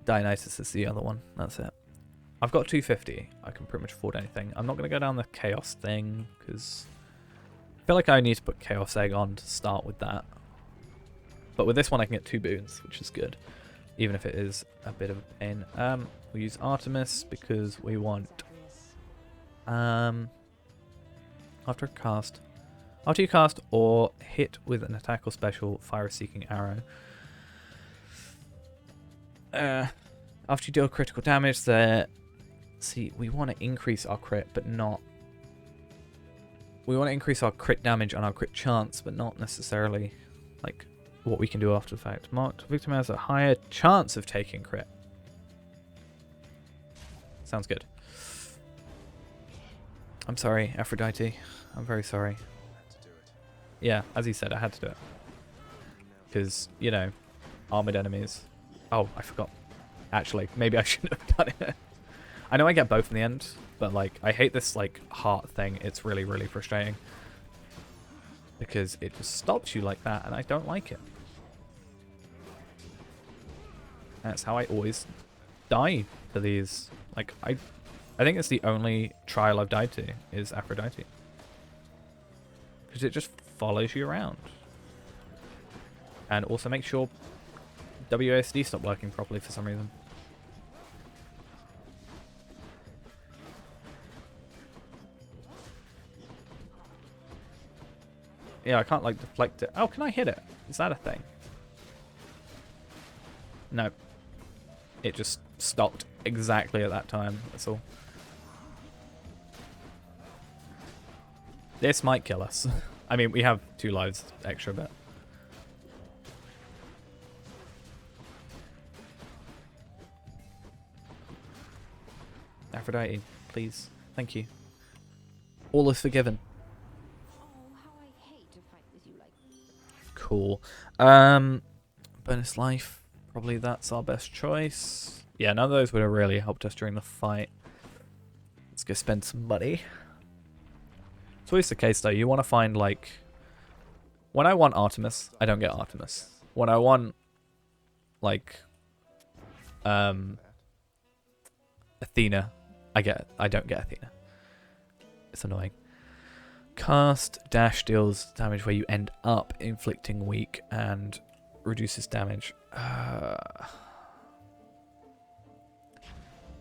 Dionysus is the other one. That's it. I've got 250. I can pretty much afford anything. I'm not going to go down the Chaos thing because I feel like I need to put Chaos Egg on to start with that. But with this one I can get 2 boons, which is good. Even if it is a bit of a pain. We'll use Artemis because we want... after you cast or hit with an attack or special, fire a seeking arrow. After you deal critical damage, see, we want to increase our crit, but not... We want to increase our crit damage and our crit chance, but not necessarily, like, what we can do after the fact. Marked victim has a higher chance of taking crit. Sounds good. I'm sorry, Aphrodite. I'm very sorry. Yeah, as he said, I had to do it. Because, you know, armored enemies. Oh, I forgot. Actually, maybe I shouldn't have done it. I know I get both in the end, but, like, I hate this, like, heart thing. It's really, really frustrating. Because it just stops you like that, and I don't like it. That's how I always die to these. Like, I think it's the only trial I've died to is Aphrodite. Because it just follows you around. And also makes sure WASD stop working properly for some reason. Yeah, I can't, like, deflect it. Oh, can I hit it? Is that a thing? No. It just stopped exactly at that time. That's all. This might kill us. I mean, we have 2 lives extra, but... Aphrodite, please. Thank you. All is forgiven. Cool. Bonus life. Probably that's our best choice. Yeah, none of those would have really helped us during the fight. Let's go spend some money. It's always the case, though. You want to find, like... When I want Artemis, I don't get Artemis. When I want, like... Athena, I don't get Athena. It's annoying. Cast dash deals damage where you end up inflicting weak and reduces damage.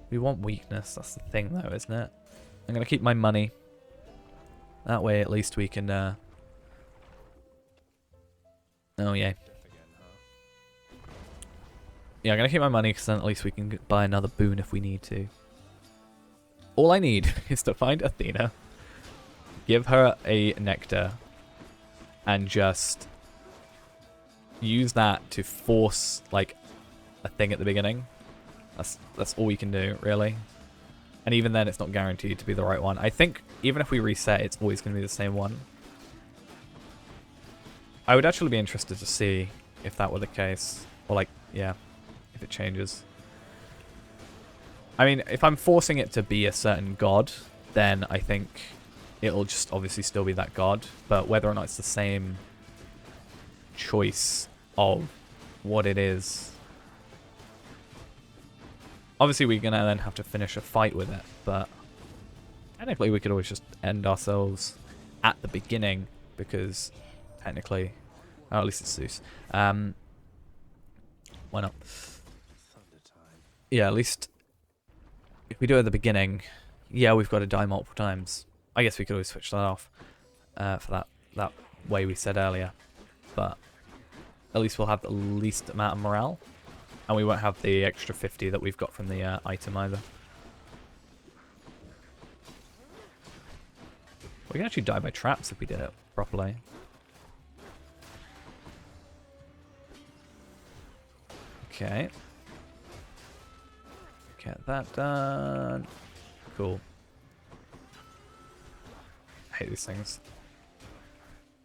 We want weakness. That's the thing, though, isn't it? I'm gonna keep my money. That way, at least we can. Oh yeah. Yeah, I'm going to keep my money because then at least we can buy another boon if we need to. All I need is to find Athena, give her a nectar, and just use that to force, like, a thing at the beginning. That's all we can do, really. And even then, it's not guaranteed to be the right one. I think even if we reset, it's always going to be the same one. I would actually be interested to see if that were the case. Or, like, yeah, if it changes. I mean, if I'm forcing it to be a certain god, then I think it'll just obviously still be that god. But whether or not it's the same choice of what it is, obviously we're going to then have to finish a fight with it, but technically we could always just end ourselves at the beginning, because technically, oh, at least it's Zeus. Why not? Yeah, at least if we do it at the beginning, yeah, we've got to die multiple times. I guess we could always switch that off for that way we said earlier, but at least we'll have the least amount of morale. And we won't have the extra 50 that we've got from the item either. We can actually die by traps if we did it properly. Okay. Get that done. Cool. I hate these things.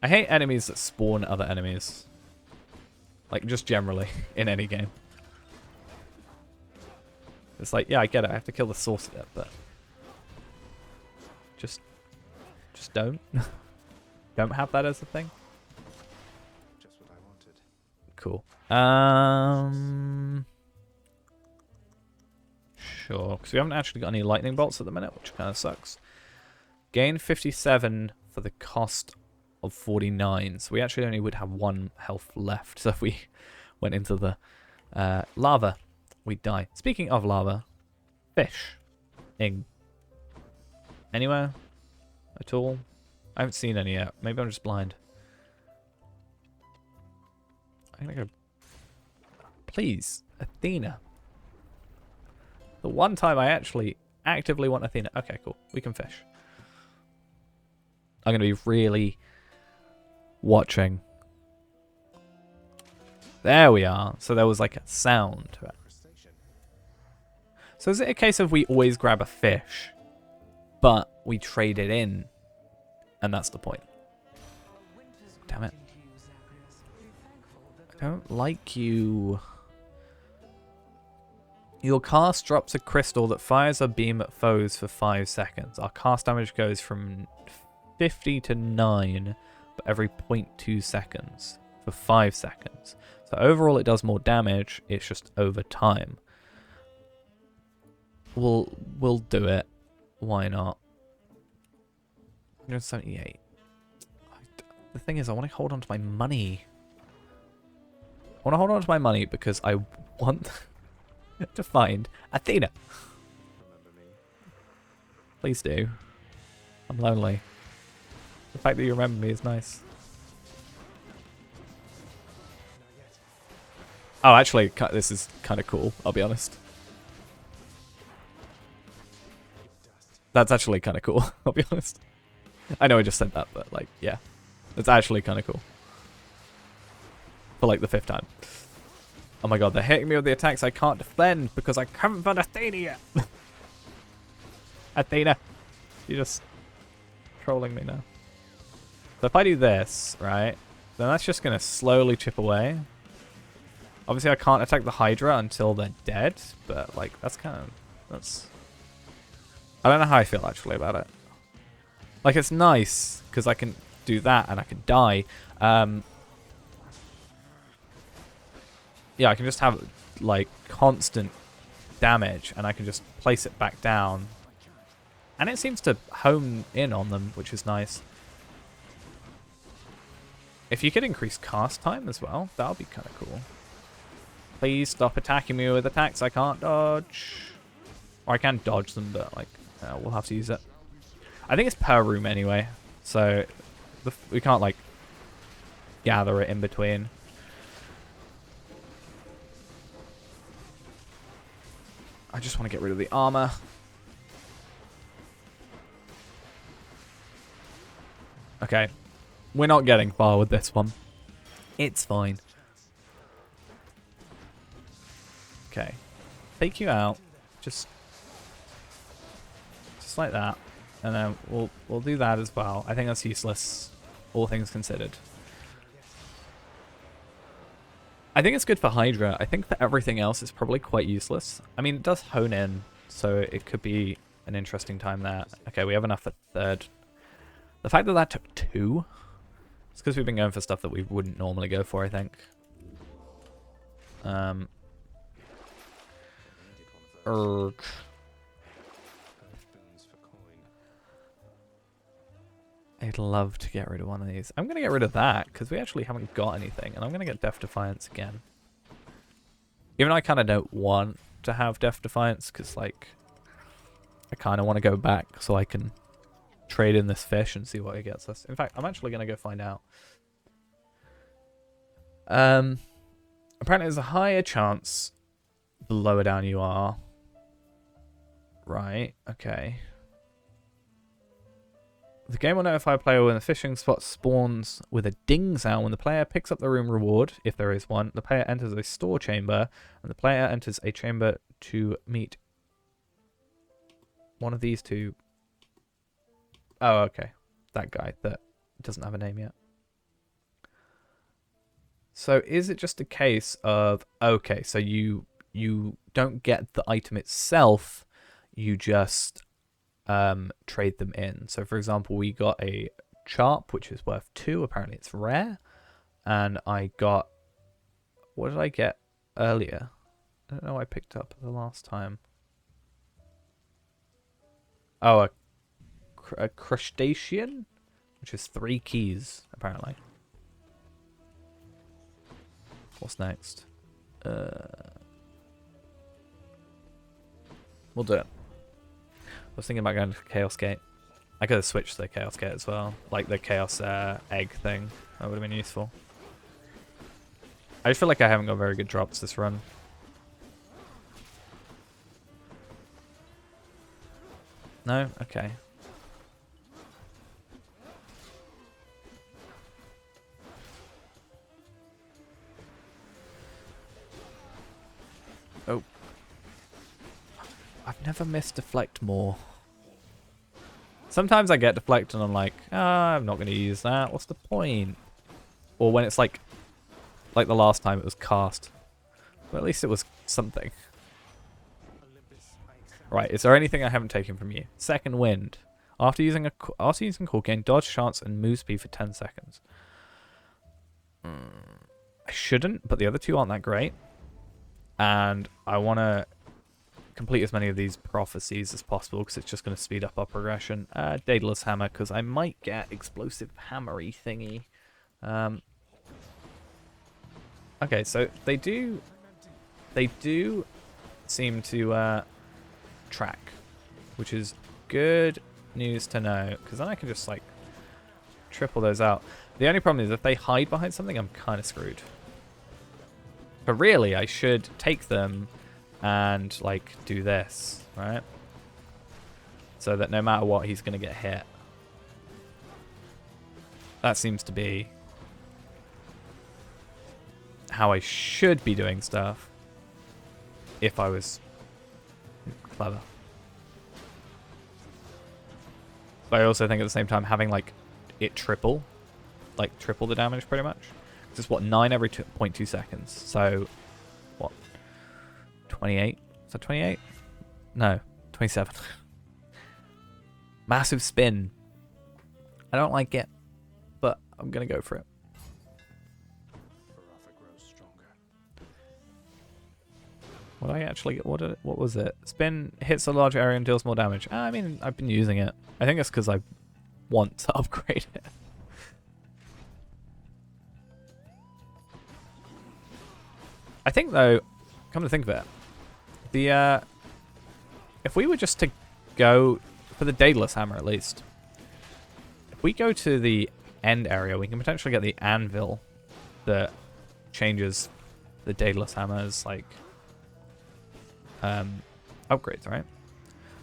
I hate enemies that spawn other enemies. Like, just generally, in any game. It's like, yeah, I get it. I have to kill the source of it, but just don't. Don't have that as a thing. Just what I wanted. Cool. Sure, because we haven't actually got any lightning bolts at the minute, which kind of sucks. Gain 57 for the cost of 49, so we actually only would have 1 health left. So if we went into the lava, we'd die. Speaking of lava, fish. Anywhere at all? I haven't seen any yet. Maybe I'm just blind. I'm gonna go. Please, Athena. The one time I actually actively want Athena. Okay, cool. We can fish. I'm gonna be really watching. There we are. So there was like a sound to it. So is it a case of we always grab a fish, but we trade it in, and that's the point? Damn it. I don't like you. Your cast drops a crystal that fires a beam at foes for 5 seconds. Our cast damage goes from 50 to 9, but every 0.2 seconds for 5 seconds. So overall it does more damage, it's just over time. We'll do it. Why not? 178. The thing is, I want to hold on to my money. I want to hold on to my money because I want to find Athena. Remember me? Please do. I'm lonely. The fact that you remember me is nice. Oh, actually, this is kind of cool, I'll be honest. That's actually kind of cool, I'll be honest. I know I just said that, but, like, yeah. It's actually kind of cool. For, like, the 5th time. Oh my god, they're hitting me with the attacks I can't defend because I haven't found Athena yet. Athena. You're just trolling me now. So if I do this, right, then that's just going to slowly chip away. Obviously, I can't attack the Hydra until they're dead, but, like, that's kind of... That's... I don't know how I feel, actually, about it. Like, it's nice, because I can do that and I can die. Yeah, I can just have, like, constant damage, and I can just place it back down. And it seems to hone in on them, which is nice. If you could increase cast time as well, that would be kind of cool. Please stop attacking me with attacks I can't dodge. Or I can dodge them, but, like, we'll have to use it. I think it's per room anyway, so we can't, like, gather it in between. I just want to get rid of the armor. Okay. We're not getting far with this one. It's fine. Okay. Take you out. Just like that. And then we'll do that as well. I think that's useless, all things considered. I think it's good for Hydra. I think for everything else, it's probably quite useless. I mean, it does hone in, so it could be an interesting time there. Okay, we have enough for third. The fact that that took 2, it's because we've been going for stuff that we wouldn't normally go for, I think. Urgh. I'd love to get rid of one of these. I'm going to get rid of that, because we actually haven't got anything. And I'm going to get Death Defiance again. Even though I kind of don't want to have Death Defiance, because, like, I kind of want to go back so I can trade in this fish and see what it gets us. In fact, I'm actually going to go find out. Apparently there's a higher chance the lower down you are. Right, okay. The game will notify a player when the fishing spot spawns with a ding sound. When the player picks up the room reward, if there is one, the player enters a store chamber, and the player enters a chamber to meet one of these two. Oh, okay. That guy that doesn't have a name yet. So is it just a case of, okay, so you don't get the item itself, you just trade them in. So for example, we got a Charp, which is worth 2. Apparently it's rare. And I got, what did I get earlier? I don't know what I picked up the last time. Oh, a crustacean, which is 3 keys, apparently. What's next? We'll do it. I was thinking about going to Chaos Gate. I could have switched to the Chaos Gate as well. Like the Chaos egg thing. That would have been useful. I just feel like I haven't got very good drops this run. No? Okay. Oh. I've never missed deflect more. Sometimes I get deflect and I'm like, I'm not going to use that. What's the point? Or when it's like the last time it was cast. But at least it was something. Right, is there anything I haven't taken from you? Second wind. After using Cool, gain dodge, chance, and move speed for 10 seconds. I shouldn't, but the other two aren't that great. And I want to complete as many of these prophecies as possible because it's just going to speed up our progression. Daedalus Hammer, because I might get explosive hammery thingy. Okay, so they do seem to track, which is good news to know, because then I can just like triple those out. The only problem is if they hide behind something, I'm kind of screwed. But really, I should take them and like do this, right? So that no matter what, he's going to get hit. That seems to be how I should be doing stuff if I was clever. But I also think at the same time having like it triple the damage pretty much. It's what, 9 every 0.2 seconds. So what? 28? Is that 28? No, 27. Massive spin. I don't like it, but I'm gonna go for it. What I actually get? What was it? Spin hits a large area and deals more damage. I mean, I've been using it. I think it's because I want to upgrade it. I think though, come to think of it, the if we were just to go for the Daedalus Hammer at least, if we go to the end area, we can potentially get the anvil that changes the Daedalus Hammer's like upgrades, right?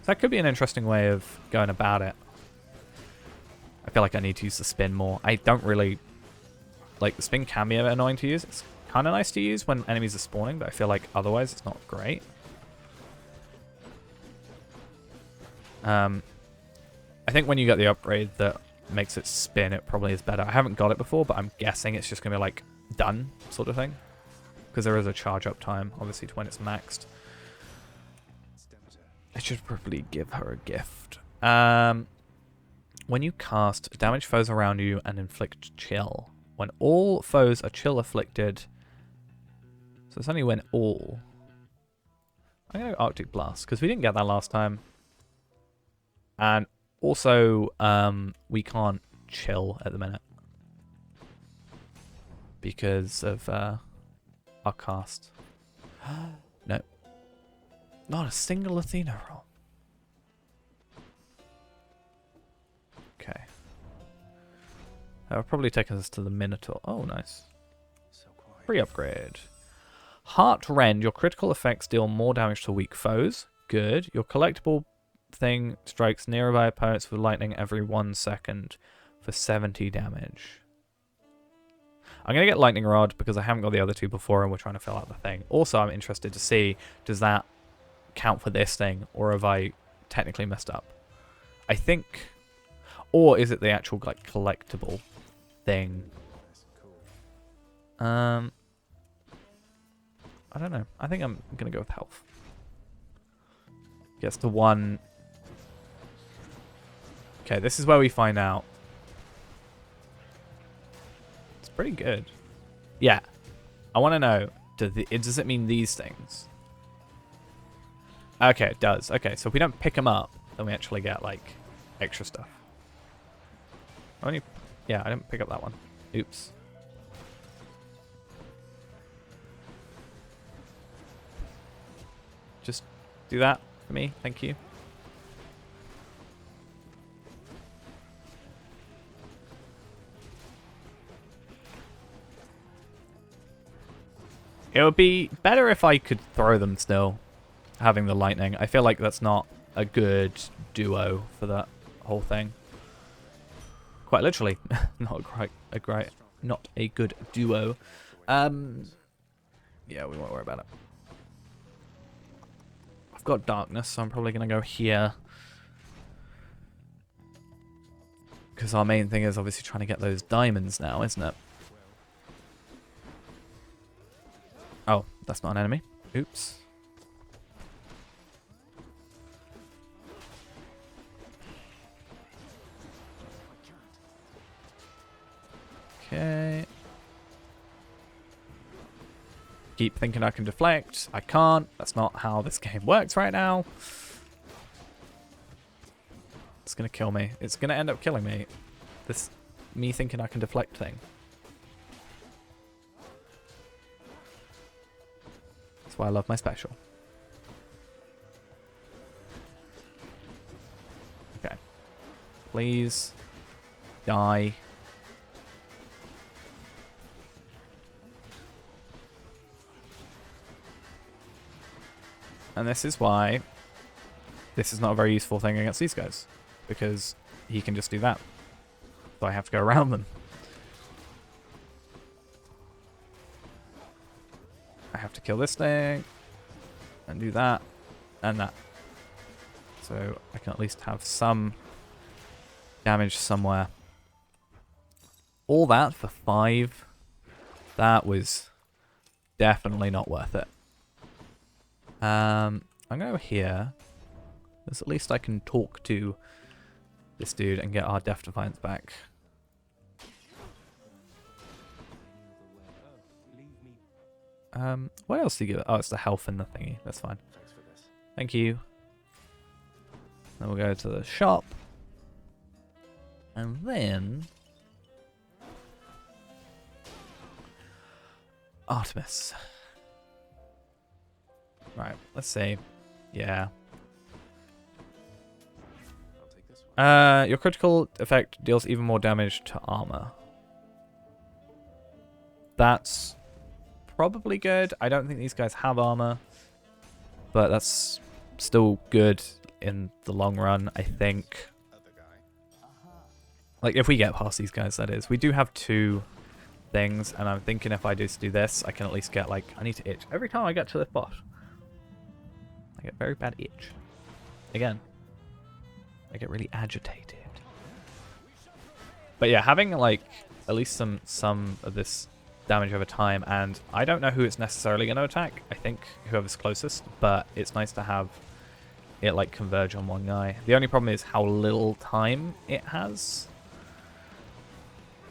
So that could be an interesting way of going about it. I feel like I need to use the spin more. I don't really... Like, the spin can be a bit annoying to use. It's kind of nice to use when enemies are spawning, but I feel like otherwise it's not great. I think when you get the upgrade that makes it spin, it probably is better. I haven't got it before, but I'm guessing it's just going to be like done sort of thing. Because there is a charge up time, obviously, to when it's maxed. I should probably give her a gift. When you cast, damage foes around you and inflict chill. When all foes are chill afflicted. So it's only when all. I'm going to go Arctic Blast, because we didn't get that last time. And also, we can't chill at the minute. Because of our cast. No. Not a single Athena roll. Okay. That'll probably take us to the Minotaur. Oh, nice. Free upgrade. Heart Rend. Your critical effects deal more damage to weak foes. Good. Your collectible thing strikes nearby opponents with lightning every 1 second for 70 damage. I'm going to get Lightning Rod because I haven't got the other two before and we're trying to fill out the thing. Also, I'm interested to see, does that count for this thing or have I technically messed up? I think... Or is it the actual like collectible thing? I don't know. I think I'm going to go with health. Gets to 1... Okay, this is where we find out. It's pretty good. Yeah. I want to know, does it mean these things? Okay, it does. Okay, so if we don't pick them up, then we actually get, like, extra stuff. Yeah, I didn't pick up that one. Oops. Just do that for me. Thank you. It would be better if I could throw them still, having the lightning. I feel like that's not a good duo for that whole thing. Quite literally, not a good duo. Yeah, we won't worry about it. I've got darkness, so I'm probably gonna go here. Because our main thing is obviously trying to get those diamonds now, isn't it? Oh, that's not an enemy. Oops. Okay. Keep thinking I can deflect. I can't. That's not how this game works right now. It's going to kill me. It's going to end up killing me. This me thinking I can deflect thing. That's why I love my special. Okay. Please. Die. And this is why this is not a very useful thing against these guys. Because he can just do that. So I have to go around them. I have to kill this thing. And do that. And that. So I can at least have some damage somewhere. All that for 5. That was definitely not worth it. I'm going to go here. Because at least I can talk to this dude and get our Death Defiance back. What else do you give it? Oh, it's the health and the thingy. That's fine. Thank you. Then we'll go to the shop. And then... Artemis. Right, let's see. Yeah. Your critical effect deals even more damage to armor. That's probably good. I don't think these guys have armor. But that's still good in the long run, I think. Like, if we get past these guys, that is. We do have 2 things, and I'm thinking if I just do this, I can at least get, like, I need to itch. Every time I get to this boss, I get very bad itch. Again, I get really agitated. But yeah, having, like, at least some of this damage over time, and I don't know who it's necessarily going to attack. I think whoever's closest, but it's nice to have it, like, converge on one guy. The only problem is how little time it has.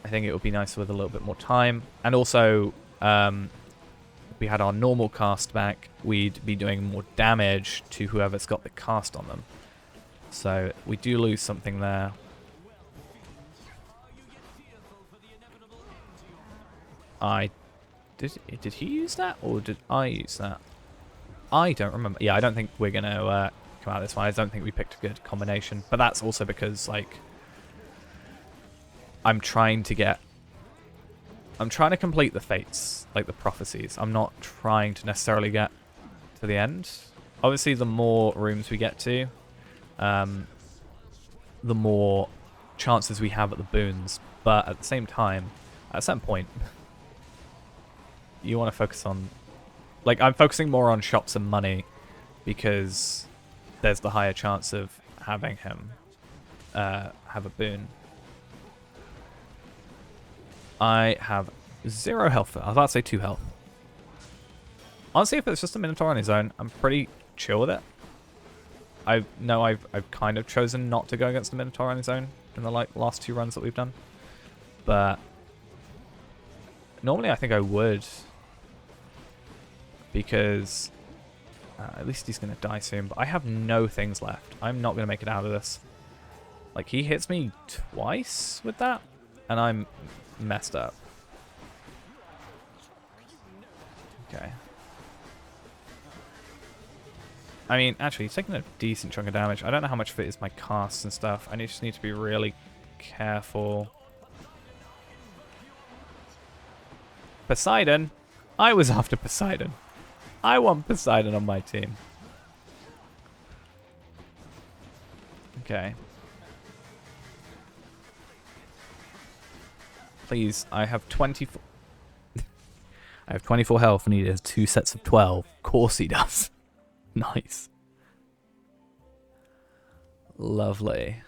I think it would be nicer with a little bit more time. And also, if we had our normal cast back, we'd be doing more damage to whoever's got the cast on them. So we do lose something there. Did he use that, or did I use that? I don't remember. Yeah, I don't think we're gonna come out this way. I don't think we picked a good combination, but that's also because, like, I'm trying to complete the fates, like the prophecies. I'm not trying to necessarily get to the end. Obviously, the more rooms we get to, the more chances we have at the boons. But at the same time, at a certain point, you want to focus on... Like, I'm focusing more on shops and money because there's the higher chance of having him have a boon. I have 0 health. I was about to say 2 health. Honestly, if it's just a Minotaur on his own, I'm pretty chill with it. I know I've kind of chosen not to go against the Minotaur on his own in the last 2 runs that we've done. But normally I think I would, because at least he's going to die soon. But I have no things left. I'm not going to make it out of this. Like, he hits me twice with that, and I'm messed up. Okay. I mean, actually, he's taking a decent chunk of damage. I don't know how much of it is my casts and stuff. I just need to be really careful. Poseidon? I was after Poseidon. I want Poseidon on my team. Okay. Please, I have 24... I have 24 health and he has 2 sets of 12. Of course he does. Nice. Lovely.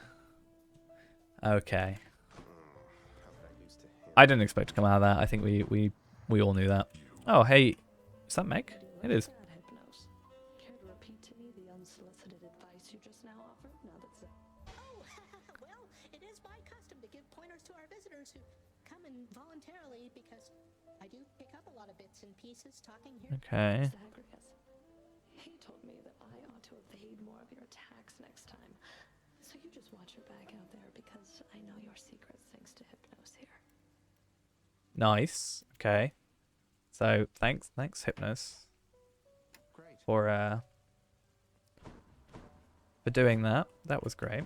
Okay. I didn't expect to come out of that. I think we all knew that. Oh, hey. Is that Meg? It is. Care to repeat to me the unsolicited advice you just now offered? Now that's Oh, well, it is my custom to give pointers to our visitors who come in voluntarily because I do pick up a lot of bits and pieces talking here. Okay. Zagreus. He told me that I ought to evade more of your attacks next time. So you just watch your back out there because I know your secrets thanks to Hypnos here. Nice. Okay. So thanks Hypnos for doing that. That was great.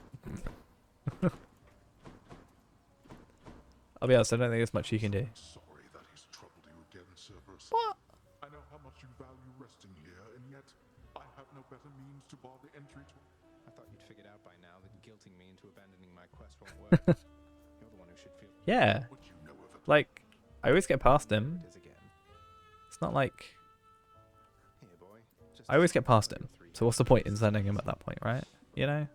I'll be honest, I don't think there's much you can do. Sorry that he's troubled you again, Cerberus. What? I know how much you value resting here, and yet I have no better means to bar the entry to... I thought you'd figured out by now that guilting me into abandoning my quest won't work. You're the one who should feel... Yeah. What you know of it. Like, I always get past him. It is again. It's not like... Here, boy. Just I always get past him. So what's the point in sending him at that point, right? You know?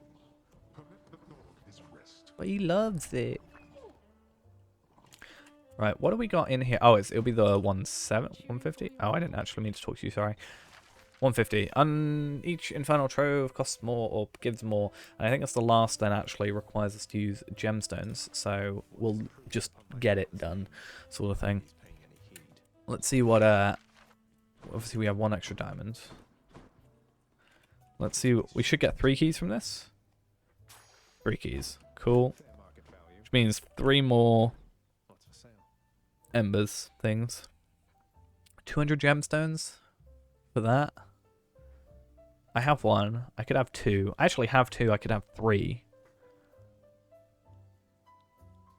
Permit the dog his rest. But he loves it. Right, what do we got in here? Oh, it'll be the 150? Oh, I didn't actually mean to talk to you, sorry. 150. Each infernal trove costs more or gives more. And I think that's the last that actually requires us to use gemstones. So we'll just get it done, sort of thing. Let's see what, obviously we have 1 extra diamond. Let's see, we should get 3 keys from this. 3 keys, cool. fair market value. Which means 3 more What's for sale? embers things. 200 gemstones for that. I have 1. I could have 2. I actually have 2. I could have 3.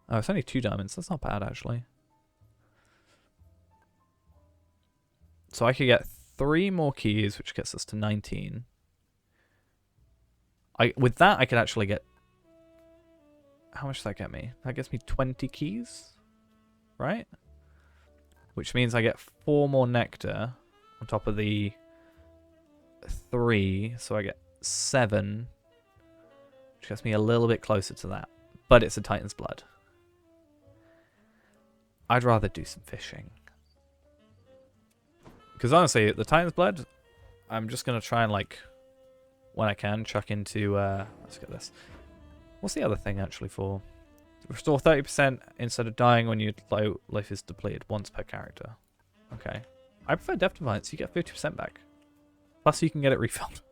Oh, it's only 2 diamonds. That's not bad, actually. So I could get 3 more keys, which gets us to 19. With that, I could actually get... How much does that get me? That gets me 20 keys, right? Which means I get 4 more nectar on top of the 3, so I get 7, which gets me a little bit closer to that. But it's a Titan's Blood. I'd rather do some fishing. Because honestly, the Titan's Blood, I'm just going to try and, like, when I can, chuck into... let's get this. What's the other thing actually for? Restore 30% instead of dying when your life is depleted once per character. Okay. I prefer Death Defiance. You get 50% back. Plus you can get it refilled.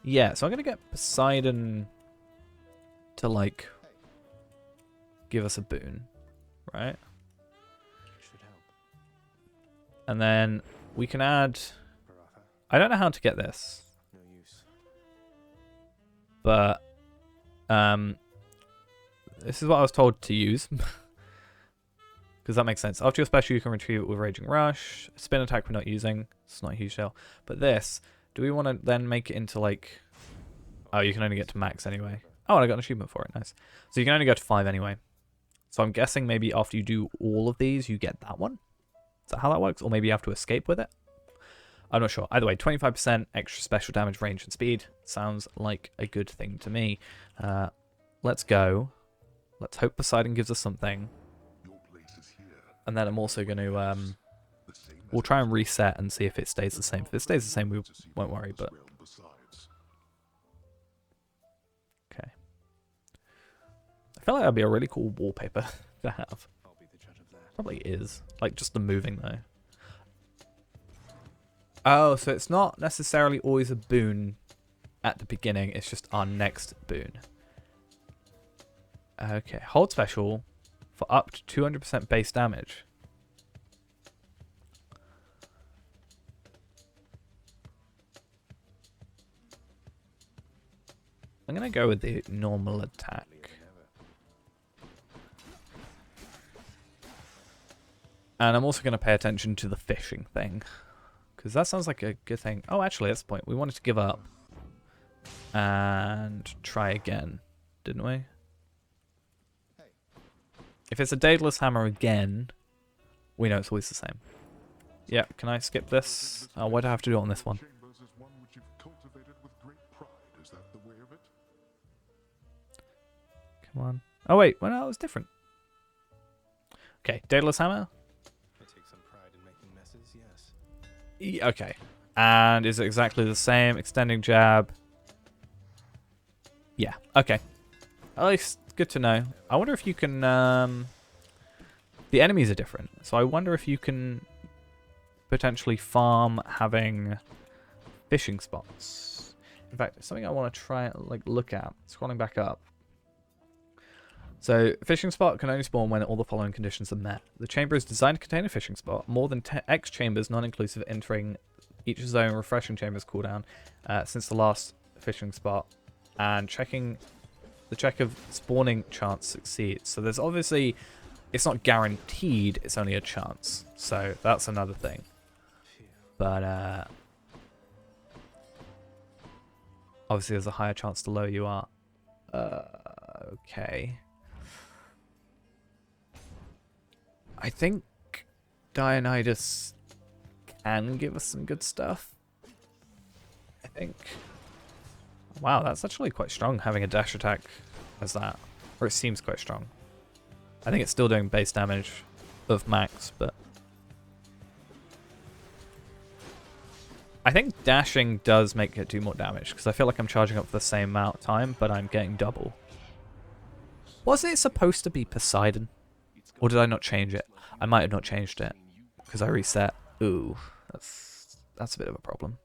Yeah, so I'm going to get Poseidon to, like, give us a boon. Right? And then we can add... I don't know how to get this. But this is what I was told to use. Because that makes sense. After your special, you can retrieve it with Raging Rush. Spin attack we're not using. It's not a huge deal. But this, do we want to then make it into like... Oh, you can only get to max anyway. Oh, and I got an achievement for it. Nice. So you can only go to 5 anyway. So I'm guessing maybe after you do all of these, you get that one. Is that how that works? Or maybe you have to escape with it? I'm not sure. Either way, 25% extra special damage, range, and speed. Sounds like a good thing to me. Let's go. Let's hope Poseidon gives us something. And then I'm also going to... we'll try and reset and see if it stays the same. If it stays the same, we won't worry, but... Okay. I feel like that'd be a really cool wallpaper to have. Probably is. Like, just the moving, though. Oh, so it's not necessarily always a boon at the beginning. It's just our next boon. Okay, hold special for up to 200% base damage. I'm going to go with the normal attack. And I'm also going to pay attention to the fishing thing. Because that sounds like a good thing. Oh, actually, that's the point. We wanted to give up. And try again. Didn't we? If it's a Daedalus Hammer again, we know it's always the same. Yeah, can I skip this? Oh, what do I have to do on this one? Come on. Oh, wait. Well, no, it was different. Okay, Daedalus Hammer. Okay. And is it exactly the same? Extending jab. Yeah. Okay. At least good to know. I wonder if you can... the enemies are different. So I wonder if you can potentially farm having fishing spots. In fact, it's something I want to try and look at. Scrolling back up. So, fishing spot can only spawn when all the following conditions are met. The chamber is designed to contain a fishing spot. More than X chambers, non-inclusive, entering each zone refreshing chambers cooldown since the last fishing spot. And checking the check of spawning chance succeeds. So there's obviously, it's not guaranteed, it's only a chance. So that's another thing. But obviously there's a higher chance the lower you are. Okay. I think Dionysus can give us some good stuff. I think. Wow, that's actually quite strong, having a dash attack as that. Or it seems quite strong. I think it's still doing base damage of max, but... I think dashing does make it do more damage, because I feel like I'm charging up for the same amount of time, but I'm getting double. Was it supposed to be Poseidon? Or did I not change it? I might have not changed it because I reset. Ooh, that's a bit of a problem.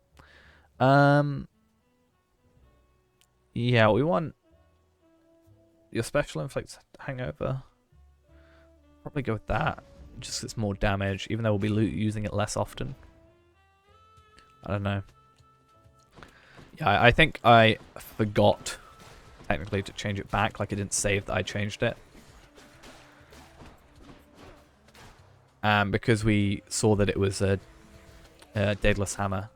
Yeah, we want your special inflicts hangover. Probably go with that. Just it's more damage, even though we'll be using it less often. I don't know. Yeah, I think I forgot technically to change it back. Like I didn't save that I changed it. Because we saw that it was a Daedalus Hammer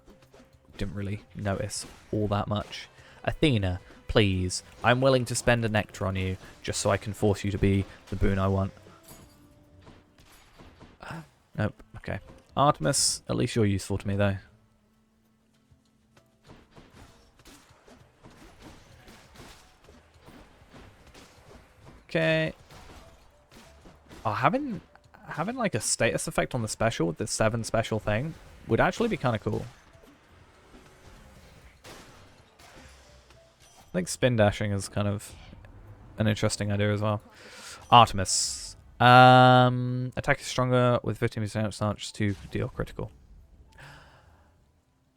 didn't really notice all that much. Athena, please. I'm willing to spend a nectar on you just so I can force you to be the boon I want. Nope. Okay. Artemis, at least you're useful to me though. Okay. Oh, having like a status effect on the special with the 7 special thing would actually be kind of cool. I think spin dashing is kind of an interesting idea as well. Artemis. Attack is stronger with 15% chance to deal critical.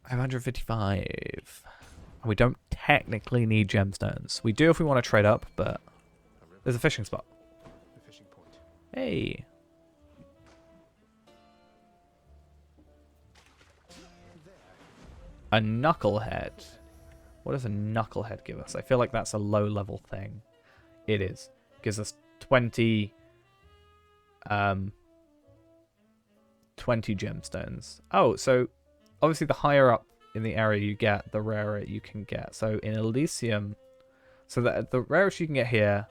555. We don't technically need gemstones. We do if we want to trade up, but there's a fishing spot. The fishing point. Hey. A knucklehead. What does a knucklehead give us? I feel like that's a low level thing. It is. It gives us 20 gemstones. Oh, so obviously the higher up in the area you get, the rarer you can get. So in Elysium, so the rarest you can get here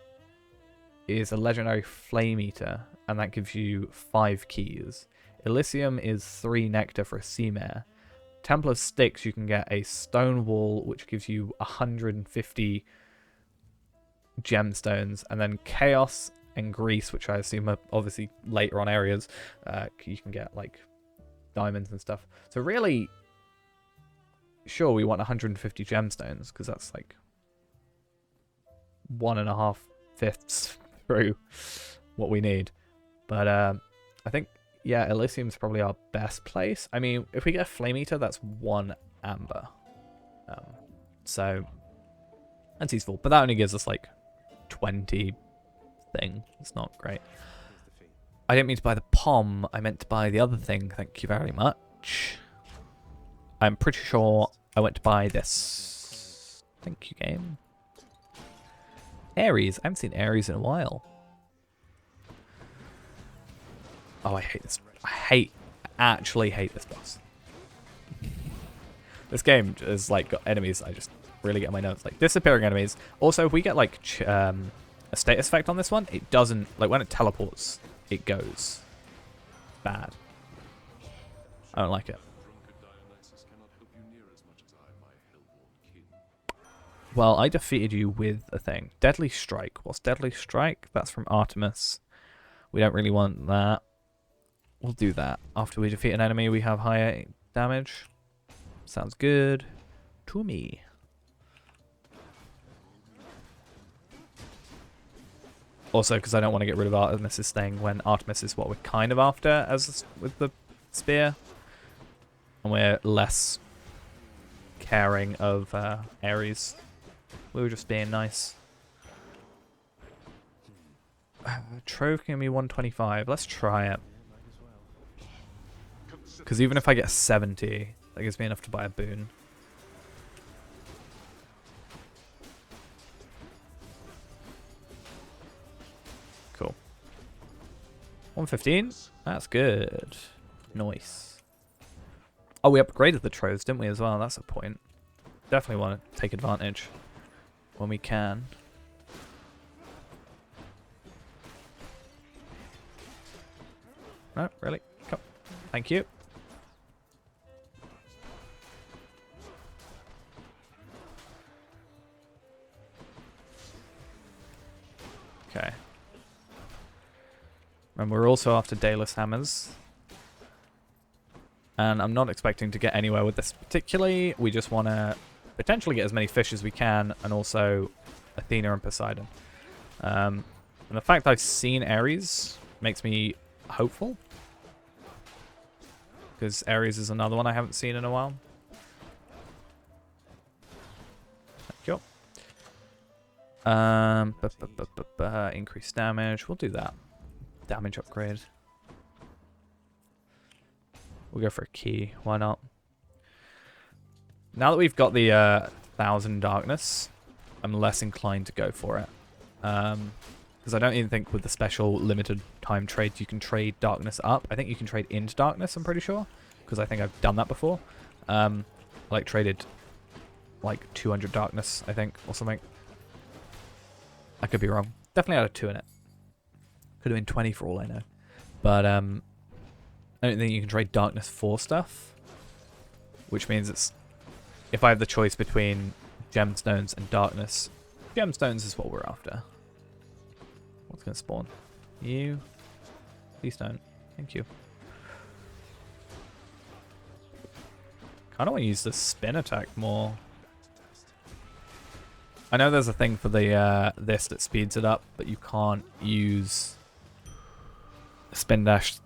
is a legendary Flame Eater, and that gives you 5 keys. Elysium is 3 nectar for a sea mare. Temple of Sticks, you can get a stone wall, which gives you 150 gemstones, and then Chaos and Grease, which I assume are obviously later on areas, you can get like diamonds and stuff. So really, sure, we want 150 gemstones because that's like 1.5 fifths through what we need. But I think, yeah, Elysium's probably our best place. I mean, if we get a Flame Eater, that's 1 amber. So that's useful. But that only gives us like 20 thing. It's not great. I didn't mean to buy the POM. I meant to buy the other thing. Thank you very much. I'm pretty sure I went to buy this. Thank you, game. Ares. I haven't seen Ares in a while. Oh, I hate this. I actually hate this boss. This game is like got enemies I just really get on my nerves. Like disappearing enemies. Also, if we get like a status effect on this one, it doesn't, like when it teleports, it goes bad. I don't like it. Well, I defeated you with a thing. Deadly Strike. What's Deadly Strike? That's from Artemis. We don't really want that. We'll do that. After we defeat an enemy, we have higher damage. Sounds good to me. Also, because I don't want to get rid of Artemis's thing when Artemis is what we're kind of after as with the spear. And we're less caring of Ares. We were just being nice. Trove can be 125. Let's try it. Because even if I get 70, that gives me enough to buy a boon. Cool. 115? That's good. Nice. Oh, we upgraded the troves, didn't we, as well? That's a point. Definitely want to take advantage when we can. No, really? Come. Thank you. Okay. And we're also after Daedalus Hammers. And I'm not expecting to get anywhere with this particularly. We just want to potentially get as many fish as we can, and also Athena and Poseidon. And the fact that I've seen Ares makes me hopeful. Because Ares is another one I haven't seen in a while. Thank you. Increased damage. We'll do that. Damage upgrade. We'll go for a key. Why not? Now that we've got the 1,000 darkness, I'm less inclined to go for it. Because I don't even think with the special limited time trades you can trade darkness up. I think you can trade into darkness, I'm pretty sure. Because I think I've done that before. like traded like 200 darkness, I think, or something. I could be wrong. Definitely had a 2 in it. Could have been 20 for all I know. But I don't think you can trade darkness for stuff, which means it's if I have the choice between gemstones and darkness, gemstones is what we're after. What's gonna spawn? You? Please don't. Thank you. Kinda wanna use the spin attack more. I know there's a thing for the this that speeds it up, but you can't use spin dash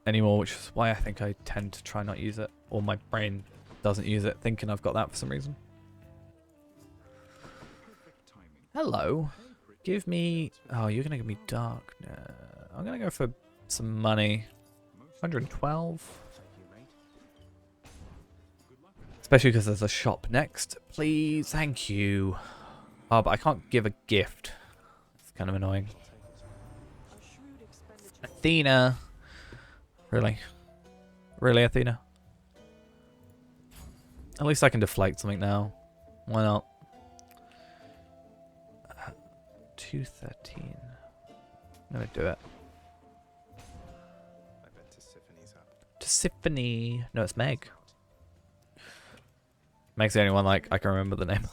anymore, which is why I think I tend to try not use it, or my brain doesn't use it, thinking I've got that for some reason. Hello. Give me... Oh, you're going to give me dark. I'm going to go for some money. 112. Especially because there's a shop next. Please, thank you. Oh, but I can't give a gift. It's kind of annoying. Athena. Really? Really, Athena? At least I can deflect something now. Why not? 213. I'm gonna do it. I bet Tiffany's up. Tiffany. No, it's Meg. Meg's the only one like I can remember the name.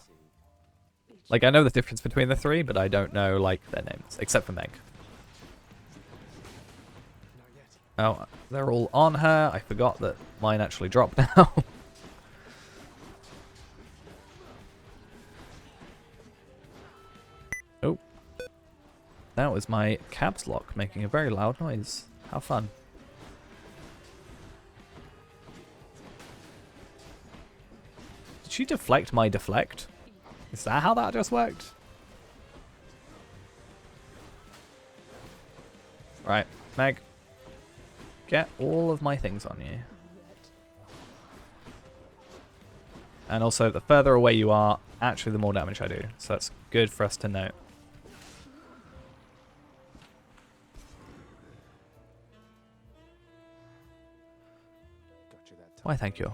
Like I know the difference between the three, but I don't know like their names, except for Meg. Oh, they're all on her. I forgot that mine actually dropped now. Oh. That was my caps lock making a very loud noise. How fun. Did she deflect my deflect? Is that how that just worked? Right, Meg. Get all of my things on you. And also, the further away you are, actually the more damage I do. So that's good for us to know. Why, thank you.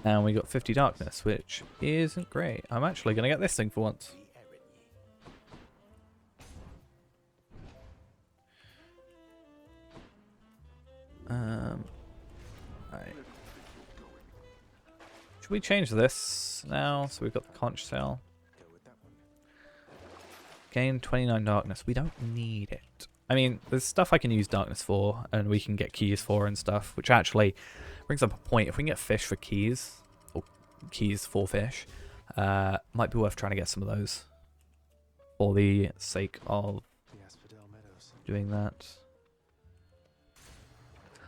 And we got 50 darkness, which isn't great. I'm actually going to get this thing for once. Right. Should we change this now? So we've got the conch shell. Gain 29 darkness. We don't need it. I mean, there's stuff I can use darkness for, and we can get keys for and stuff, which actually brings up a point. If we can get fish for keys, or keys for fish, might be worth trying to get some of those for the sake of doing that.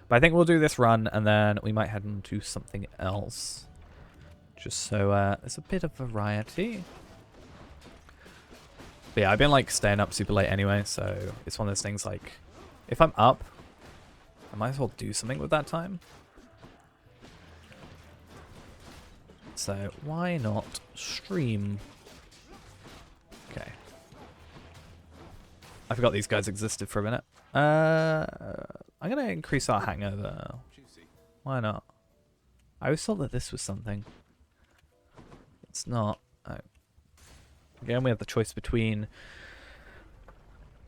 But I think we'll do this run, and then we might head into something else. Just so there's a bit of variety. But yeah, I've been like staying up super late anyway, so it's one of those things like, if I'm up, I might as well do something with that time. So why not stream? Okay. I forgot these guys existed for a minute. I'm gonna increase our hangover. Why not? I always thought that this was something. It's not. Oh. Again, we have the choice between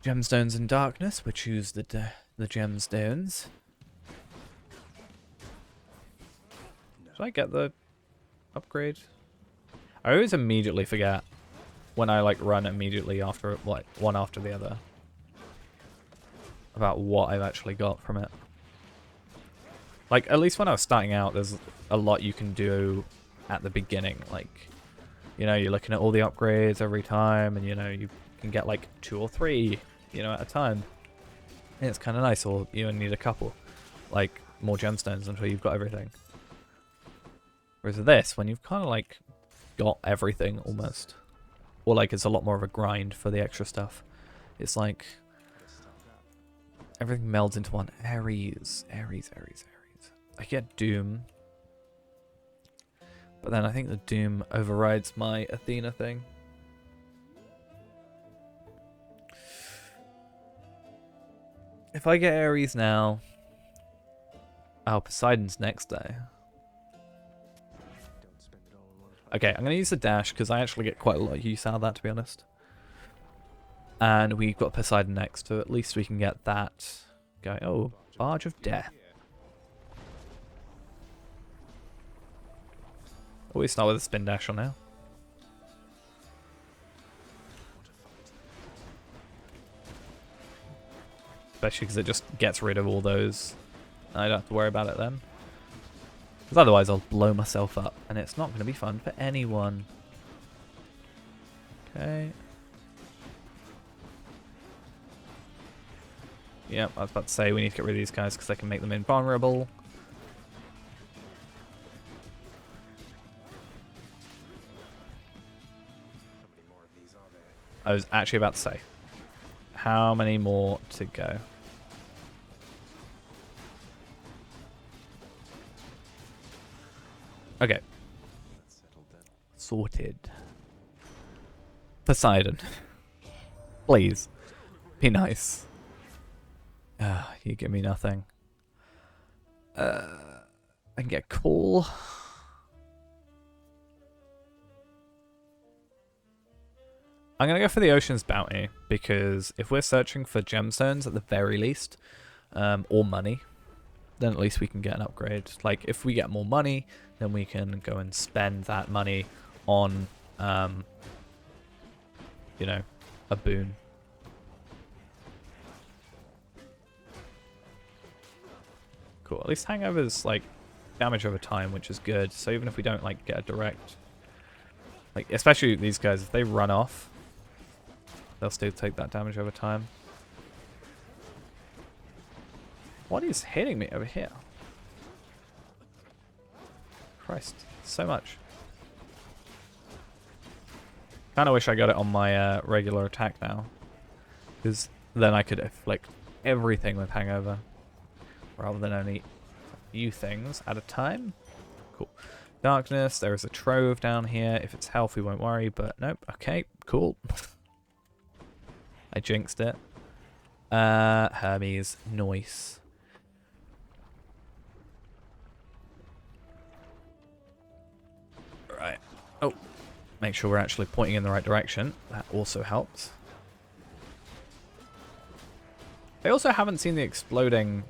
gemstones and darkness. We choose the gemstones. Should I get the upgrade? I always immediately forget when I like run immediately after, like, one after the other, about what I've actually got from it. Like, at least when I was starting out, there's a lot you can do at the beginning. Like, you know, you're looking at all the upgrades every time, and, you know, you can get, like, 2 or 3, you know, at a time. And it's kind of nice, or you only need a couple. Like, more gemstones until you've got everything. Whereas with this, when you've kind of, like, got everything, almost, or, like, it's a lot more of a grind for the extra stuff, it's like everything melds into one. Ares. I get Doom. But then I think the Doom overrides my Athena thing. If I get Ares now... Oh, Poseidon's next day. Okay, I'm going to use the dash because I actually get quite a lot of use out of that, to be honest. And we've got Poseidon next, so at least we can get that going. Oh, Barge of Death. Always start with a spin dash on now. Especially because it just gets rid of all those. I don't have to worry about it then. Because otherwise I'll blow myself up, and it's not going to be fun for anyone. Okay. Yep, I was about to say we need to get rid of these guys because they can make them invulnerable. I was actually about to say, how many more to go? Okay. Sorted. Poseidon. Please. Be nice. You give me nothing. I can get cool. I'm going to go for the Ocean's Bounty, because if we're searching for gemstones at the very least, or money, then at least we can get an upgrade. Like, if we get more money, then we can go and spend that money on, you know, a boon. Cool. At least Hangover's, like, damage over time, which is good. So even if we don't, like, get a direct... Like, especially these guys, if they run off, they'll still take that damage over time. What is hitting me over here? Christ, so much. Kind of wish I got it on my regular attack now, because then I could afflict everything with Hangover, rather than only a few things at a time. Cool. Darkness, there is a trove down here. If it's health, we won't worry, but nope. Okay, cool. I jinxed it. Hermes, nice. Right. Oh, make sure we're actually pointing in the right direction. That also helps. I also haven't seen the exploding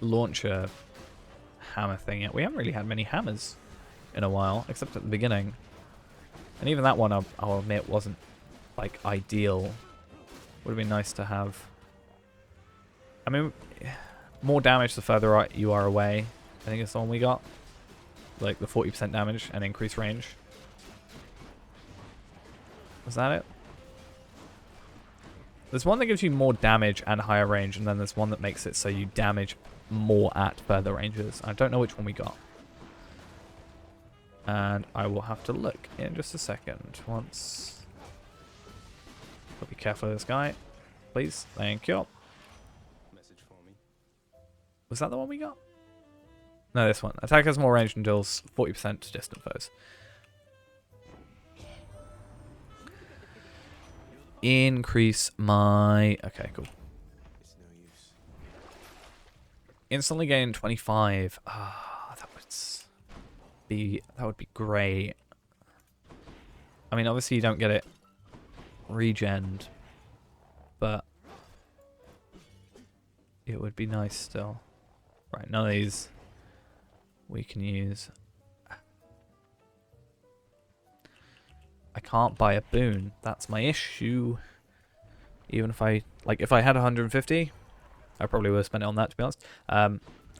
launcher hammer thing yet. We haven't really had many hammers in a while, except at the beginning. And even that one, I'll admit, wasn't like ideal. Would have been nice to have. I mean, more damage the further you are away. I think it's the one we got. Like the 40% damage and increased range. Was that it? There's one that gives you more damage and higher range, and then there's one that makes it so you damage more at further ranges. I don't know which one we got. And I will have to look in just a second. Once... I'll be careful of this guy. Please. Thank you. Message for me. Was that the one we got? No, this one. Attack has more range and deals 40% to distant foes. Increase my... Okay, cool. It's no use. Instantly gain 25. That would be great. I mean, obviously you don't get it regened, but it would be nice still. Right, none of these we can use. I can't buy a boon. That's my issue. Even if I had 150, I probably would have spent it on that, to be honest.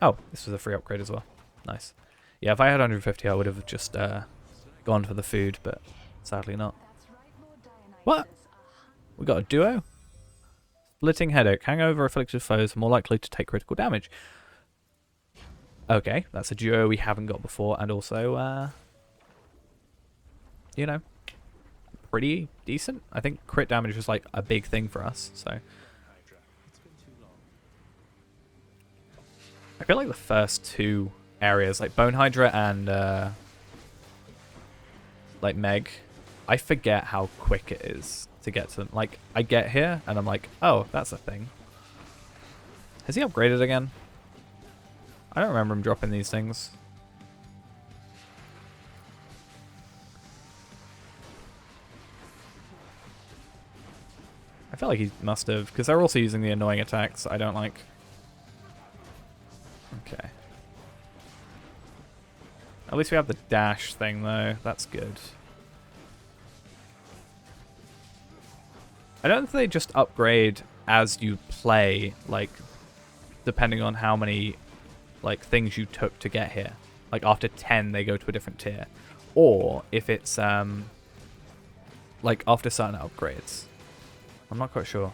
Oh, this was a free upgrade as well. Nice. Yeah, if I had 150, I would have just gone for the food, but sadly not. What? We got a duo? Splitting headache. Hangover afflicted foes are more likely to take critical damage. Okay, that's a duo we haven't got before, and also, you know, pretty decent. I think crit damage was like a big thing for us, so. It's been too long. I feel like the first two areas, like Bone Hydra and like Meg, I forget how quick it is to get to them. Like, I get here and I'm like, oh, that's a thing. Has he upgraded again? I don't remember him dropping these things. I feel like he must have, because they're also using the annoying attacks I don't like. Okay. At least we have the dash thing, though. That's good. I don't think they just upgrade as you play, like, depending on how many, like, things you took to get here. Like, after 10, they go to a different tier. Or if it's, like, after certain upgrades. I'm not quite sure.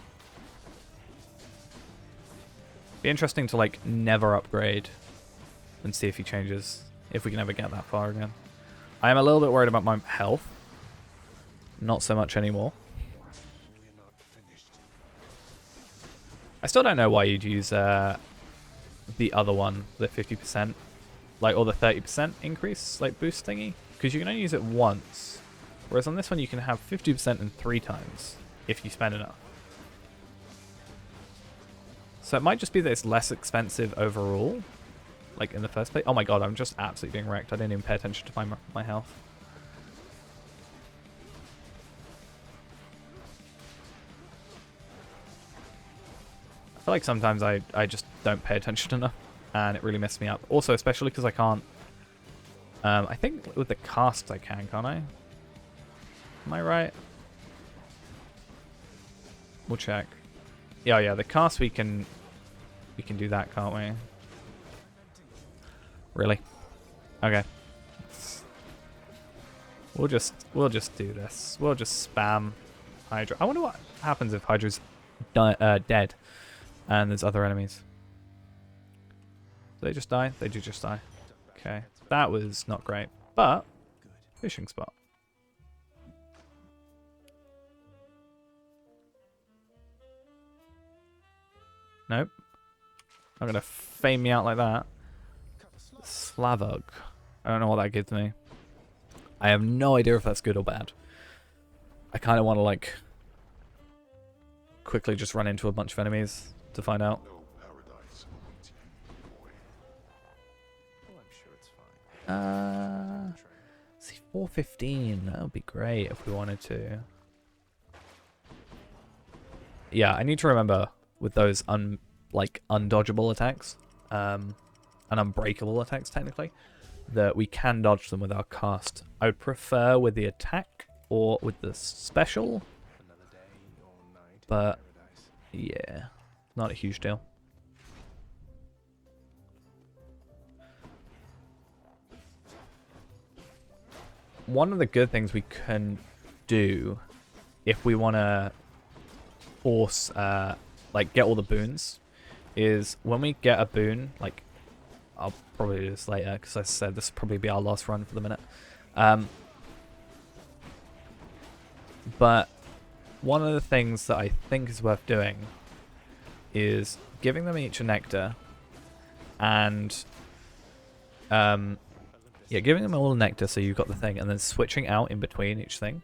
Be interesting to, like, never upgrade and see if he changes. If we can ever get that far again. I am a little bit worried about my health. Not so much anymore. I still don't know why you'd use the other one, the 50%, like, or the 30% increase, like, boost thingy, because you can only use it once, whereas on this one you can have 50% and 3 times if you spend enough. So it might just be that it's less expensive overall, like in the first place. Oh my god, I'm just absolutely being wrecked. I didn't even pay attention to my health. I feel like sometimes I just don't pay attention enough, and it really messes me up. Also, especially because I can't... I think with the casts I can, can't I? Am I right? We'll check. Yeah, the cast we can do that, can't we? Really? Okay. We'll just do this. We'll just spam Hydra. I wonder what happens if Hydra's dead. And there's other enemies. Do they just die? They do just die. Okay. That was not great. But, fishing spot. Nope. Not going to fame me out like that. Slavog. I don't know what that gives me. I have no idea if that's good or bad. I kind of want to, like, quickly just run into a bunch of enemies to find out. No paradise awaits you, boy. Well, I'm sure it's fine. See, 415. That would be great if we wanted to. Yeah, I need to remember with those undodgeable attacks, and unbreakable attacks technically, that we can dodge them with our cast. I would prefer with the attack or with the special, Another day or night but in paradise. yeah, not a huge deal. One of the good things we can do if we want to force, like, get all the boons, is when we get a boon, like, I'll probably do this later because I said this will probably be our last run for the minute. But one of the things that I think is worth doing is giving them each a nectar and yeah, giving them all a nectar so you've got the thing, and then switching out in between each thing,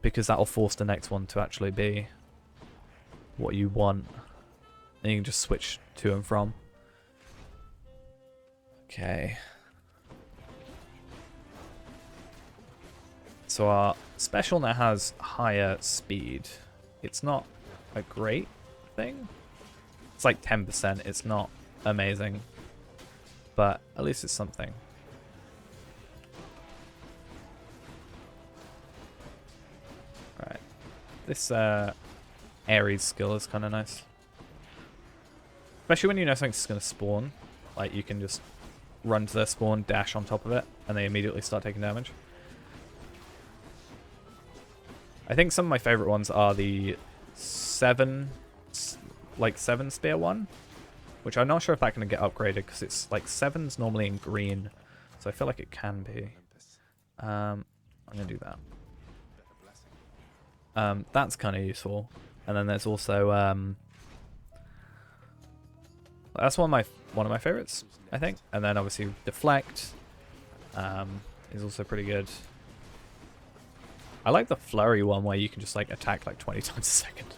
because that will force the next one to actually be what you want, and you can just switch to and from. Okay. So our special now has higher speed. It's not a great thing. It's like 10%. It's not amazing. But at least it's something. Right. This Ares skill is kind of nice. Especially when you know something's going to spawn. Like, you can just run to their spawn, dash on top of it, and they immediately start taking damage. I think some of my favorite ones are the 7 spear one, which I'm not sure if that can get upgraded because it's like 7's normally in green, so I feel like it can be. I'm gonna do that. That's kind of useful, and then there's also that's one of my favorites, I think. And then obviously deflect is also pretty good. I like the flurry one where you can just like attack like 20 times a second.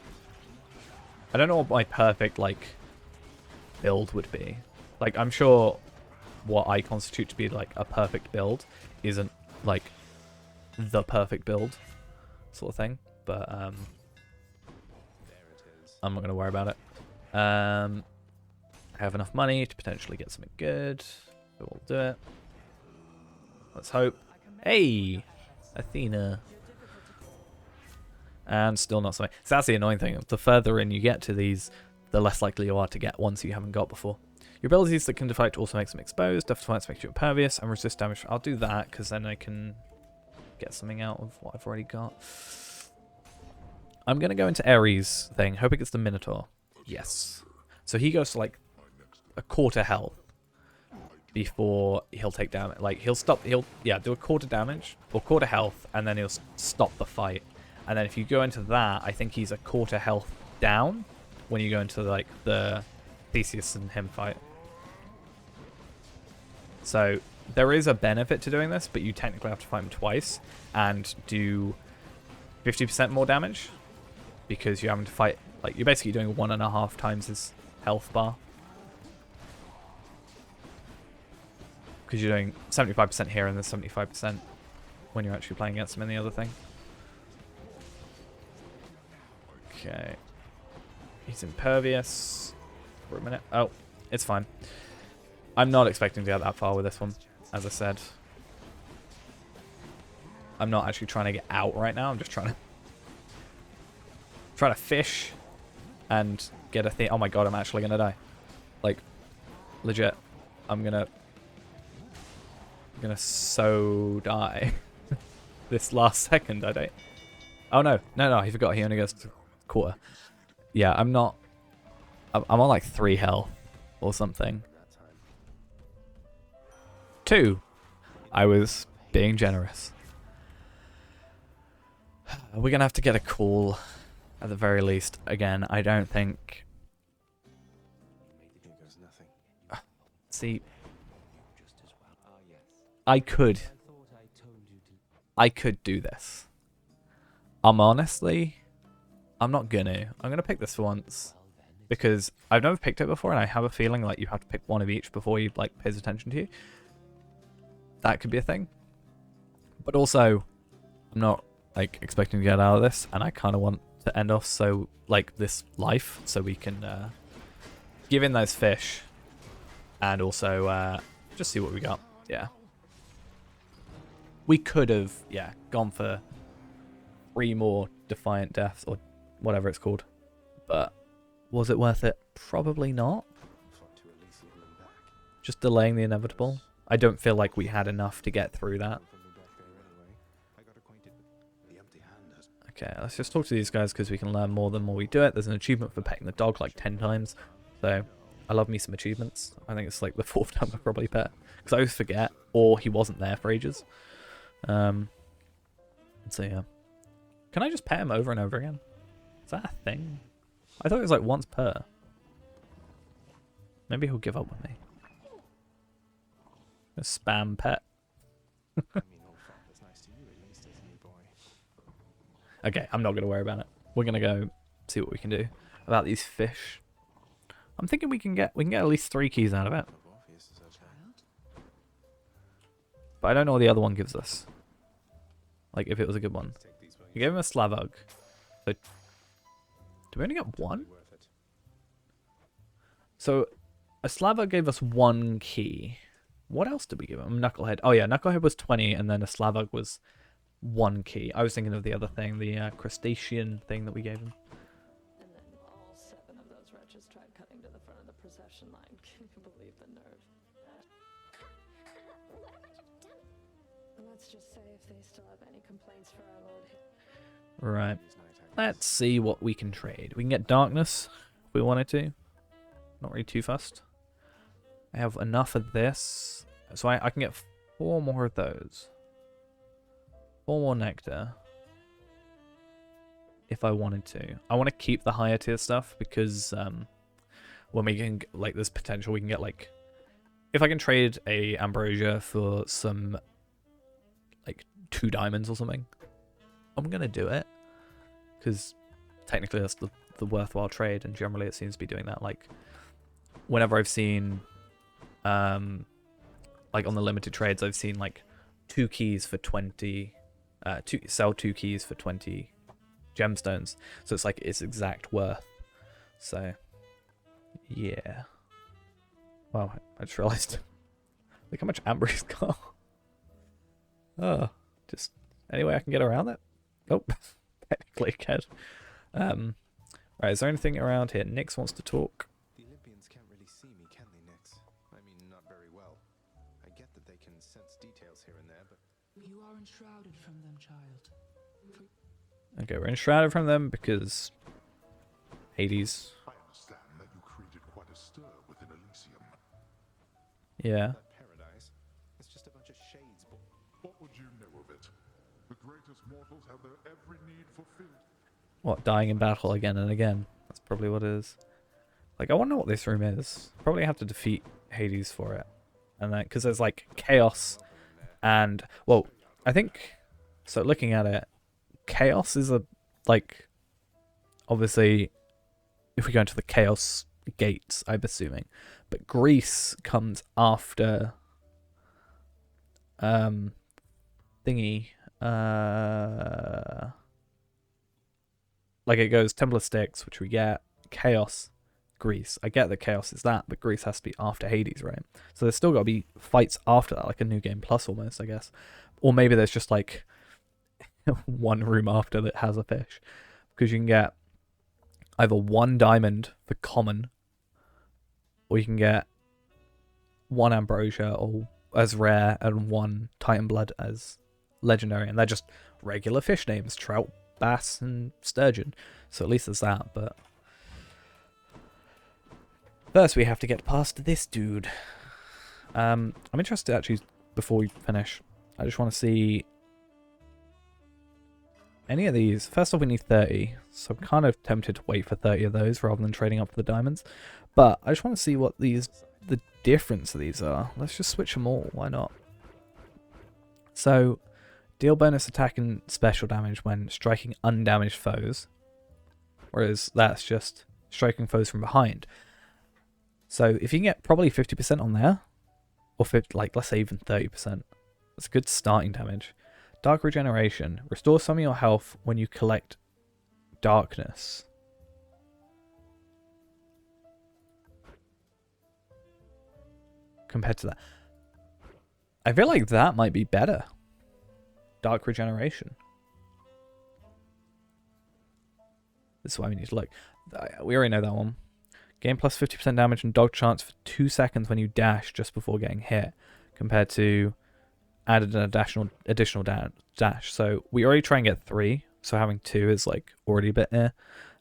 I don't know what my perfect like build would be. Like, I'm sure what I constitute to be like a perfect build isn't like the perfect build sort of thing, but I'm not going to worry about it. I have enough money to potentially get something good. So we'll do it. Let's hope. Hey! Athena. And still not something. So that's the annoying thing. The further in you get to these, the less likely you are to get ones you haven't got before. Your abilities that can deflect also makes them exposed. Defiance makes you impervious and resist damage. I'll do that because then I can get something out of what I've already got. I'm going to go into Ares thing. Hope it gets the Minotaur. Yes. So he goes to like a quarter health before he'll take damage. Like he'll do a quarter damage or quarter health and then he'll stop the fight. And then if you go into that, I think he's a quarter health down when you go into like the Theseus and him fight. So there is a benefit to doing this, but you technically have to fight him twice and do 50% more damage because you're having to fight, like you're basically doing 1.5 times his health bar. Because you're doing 75% here and then 75% when you're actually playing against him in the other thing. Okay. He's impervious for a minute. Oh, it's fine. I'm not expecting to get that far with this one, as I said. I'm not actually trying to get out right now. I'm just trying to fish and get a thing. Oh my god, I'm actually gonna die. Like, legit. I'm gonna so die. This last second, I don't. Oh no, no, he forgot. He only goes to quarter. Yeah, I'm not. I'm on like 3 health or something. 2. I was being generous. We're gonna have to get a call at the very least. Again, I don't think. See, I could do this. I'm not gonna. I'm gonna pick this for once because I've never picked it before, and I have a feeling like you have to pick one of each before he like pays attention to you. That could be a thing, but also I'm not like expecting to get out of this, and I kind of want to end off so like this life so we can give in those fish, and also just see what we got. Yeah. We could have, yeah, gone for 3 more Defiant Deaths, or whatever it's called. But was it worth it? Probably not. Just delaying the inevitable. I don't feel like we had enough to get through that. Okay, let's just talk to these guys because we can learn more the more we do it. There's an achievement for petting the dog like 10 times. So, I love me some achievements. I think it's like the 4th time I probably pet. Because I always forget, or he wasn't there for ages. So yeah. Can I just pet him over and over again? Is that a thing? I thought it was like once per. Maybe he'll give up on me. A spam pet. Okay, I'm not going to worry about it. We're going to go see what we can do about these fish. I'm thinking we can get at least 3 keys out of it. But I don't know what the other one gives us. Like, if it was a good one. We gave him a Slavug. So, do we only get 1? So, a Slavug gave us 1 key. What else did we give him? Knucklehead. Oh yeah, Knucklehead was 20, and then a Slavug was 1 key. I was thinking of the other thing, the crustacean thing that we gave him. And then all 7 of those wretches tried cutting to the front of the procession line. Can you believe the nerve? What have I done? Let's just say if they still have any complaints for our lord. Right. Let's see what we can trade. We can get darkness if we wanted to. Not really too fussed. I have enough of this. So I can get 4 more of those. 4 more nectar. If I wanted to. I want to keep the higher tier stuff because when we can, like, there's potential we can get, like, if I can trade a ambrosia for some, like, 2 diamonds or something, I'm going to do it. Because technically that's the worthwhile trade, and generally it seems to be doing that. Like, whenever I've seen, like, on the limited trades, I've seen, like, 2 keys for 20, sell 2 keys for 20 gemstones. So it's like, it's exact worth. So, yeah. Wow, I just realised. Look how much amber he's got. Oh, just any way I can get around that? Oh, technically I can. Right, is there anything around here? Nix wants to talk. The Olympians can't really see me, can they, Nix? I mean, not very well. I get that they can sense details here and there, but You are enshrouded from them, child. Okay, we're enshrouded from them because Hades. I understand that you created quite a stir within Elysium. Yeah. that paradise, it's just a bunch of shades. What would you know of it? The greatest mortals have their every need fulfilled. What, dying in battle again and again? That's probably what it is. Like, I want to know what this room is. Probably have to defeat Hades for it. And then, because there's like chaos and, well, I think, so looking at it, chaos is a, like, obviously, if we go into the chaos gates, I'm assuming. But Greece comes after, thingy, like it goes Temple of Styx, which we get, Chaos, Greece. I get that Chaos is that, but Greece has to be after Hades, right? So there's still got to be fights after that, like a New Game Plus almost, I guess. Or maybe there's just like one room after that has a fish. Because you can get either 1 diamond for common, or you can get 1 ambrosia or as rare and 1 Titan blood as legendary. And they're just regular fish names, trout, bass and sturgeon, so at least there's that. But first we have to get past this dude. I'm interested actually, before we finish, I just want to see any of these. First off, we need 30, so I'm kind of tempted to wait for 30 of those rather than trading up for the diamonds, but I just want to see what the difference of these are. Let's just switch them all, why not? So deal bonus attack and special damage when striking undamaged foes. Whereas that's just striking foes from behind. So if you can get probably 50% on there, or 50, like let's say even 30%, that's a good starting damage. Dark regeneration. Restore some of your health when you collect darkness. Compared to that. I feel like that might be better. Dark regeneration. This is why we need to look. We already know that one. Gain plus 50% damage and dodge chance for 2 seconds when you dash just before getting hit, compared to added an additional dash. So we already try and get 3, so having 2 is like already a bit there.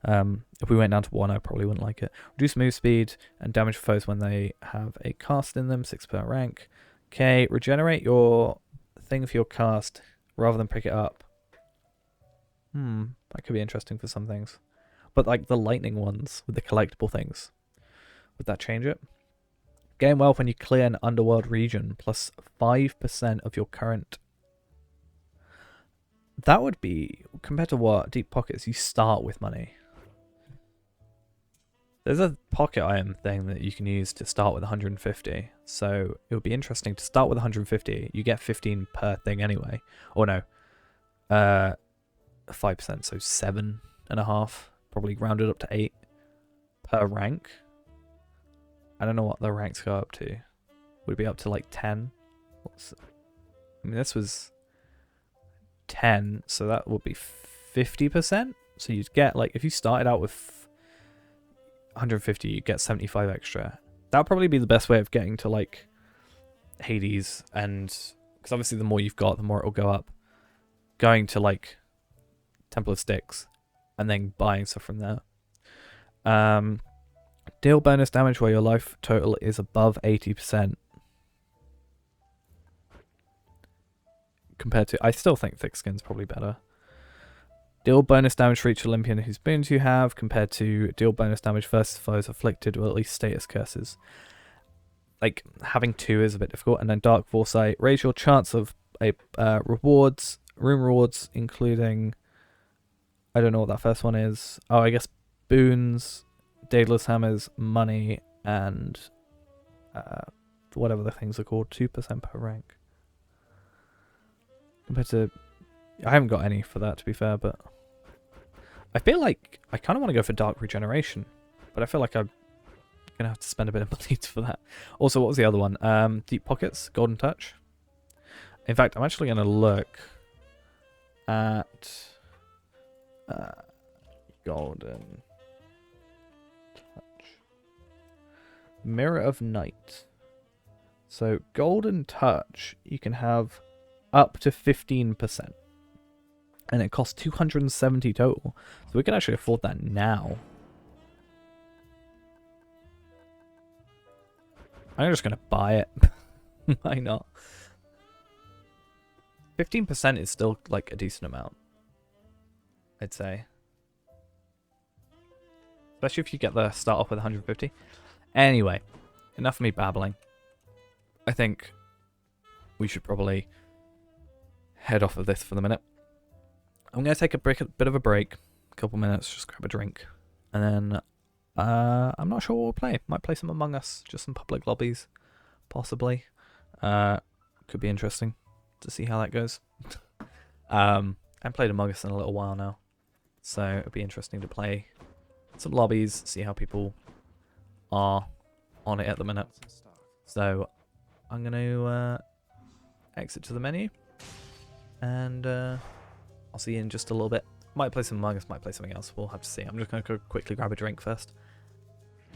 If we went down to 1, I probably wouldn't like it. Reduce move speed and damage for foes when they have a cast in them, 6 per rank. Okay, regenerate your thing for your cast rather than pick it up. That could be interesting for some things. But like the lightning ones with the collectible things, would that change it? Gain wealth when you clear an underworld region, plus 5% of your current. That would be, compared to what? Deep pockets, you start with money. There's a pocket item thing that you can use to start with 150. So it would be interesting to start with 150. You get 15 per thing anyway. Or no. 5%, so 7.5. Probably rounded up to 8 per rank. I don't know what the ranks go up to. Would it be up to like 10? I mean, this was 10, so that would be 50%. So you'd get, like, if you started out with 150, you get 75 extra. That would probably be the best way of getting to, like, Hades, and because obviously the more you've got, the more it'll go up. Going to, like, Temple of Styx, and then buying stuff from there. Deal bonus damage where your life total is above 80%. Compared to, I still think thick skin's probably better. Deal bonus damage for each Olympian whose boons you have, compared to deal bonus damage versus foes afflicted with at least status curses. Like, having 2 is a bit difficult. And then Dark Foresight, raise your chance of a rewards, room rewards, including, I don't know what that first one is. Oh, I guess boons, Daedalus hammers, money, and whatever the things are called, 2% per rank. Compared to, I haven't got any for that, to be fair, but I feel like I kind of want to go for Dark Regeneration. but I feel like I'm gonna have to spend a bit of money for that. Also, what was the other one? Deep Pockets, Golden Touch. In fact, I'm actually gonna look at Golden Touch. Mirror of Night. So Golden Touch, you can have up to 15%. And it costs 270 total. So we can actually afford that now. I'm just going to buy it. Why not? 15% is still like a decent amount, I'd say. Especially if you get the start off with 150. Anyway, enough of me babbling. I think we should probably head off of this for the minute. I'm going to take a bit of a break, a couple minutes, just grab a drink, and then I'm not sure what we'll play. Might play some Among Us, just some public lobbies, possibly. Could be interesting to see how that goes. I haven't played Among Us in a little while now, so it'd be interesting to play some lobbies, see how people are on it at the minute. So I'm going to exit to the menu, and I'll see you in just a little bit. Might play some Among Us, might play something else. We'll have to see. I'm just going to quickly grab a drink first.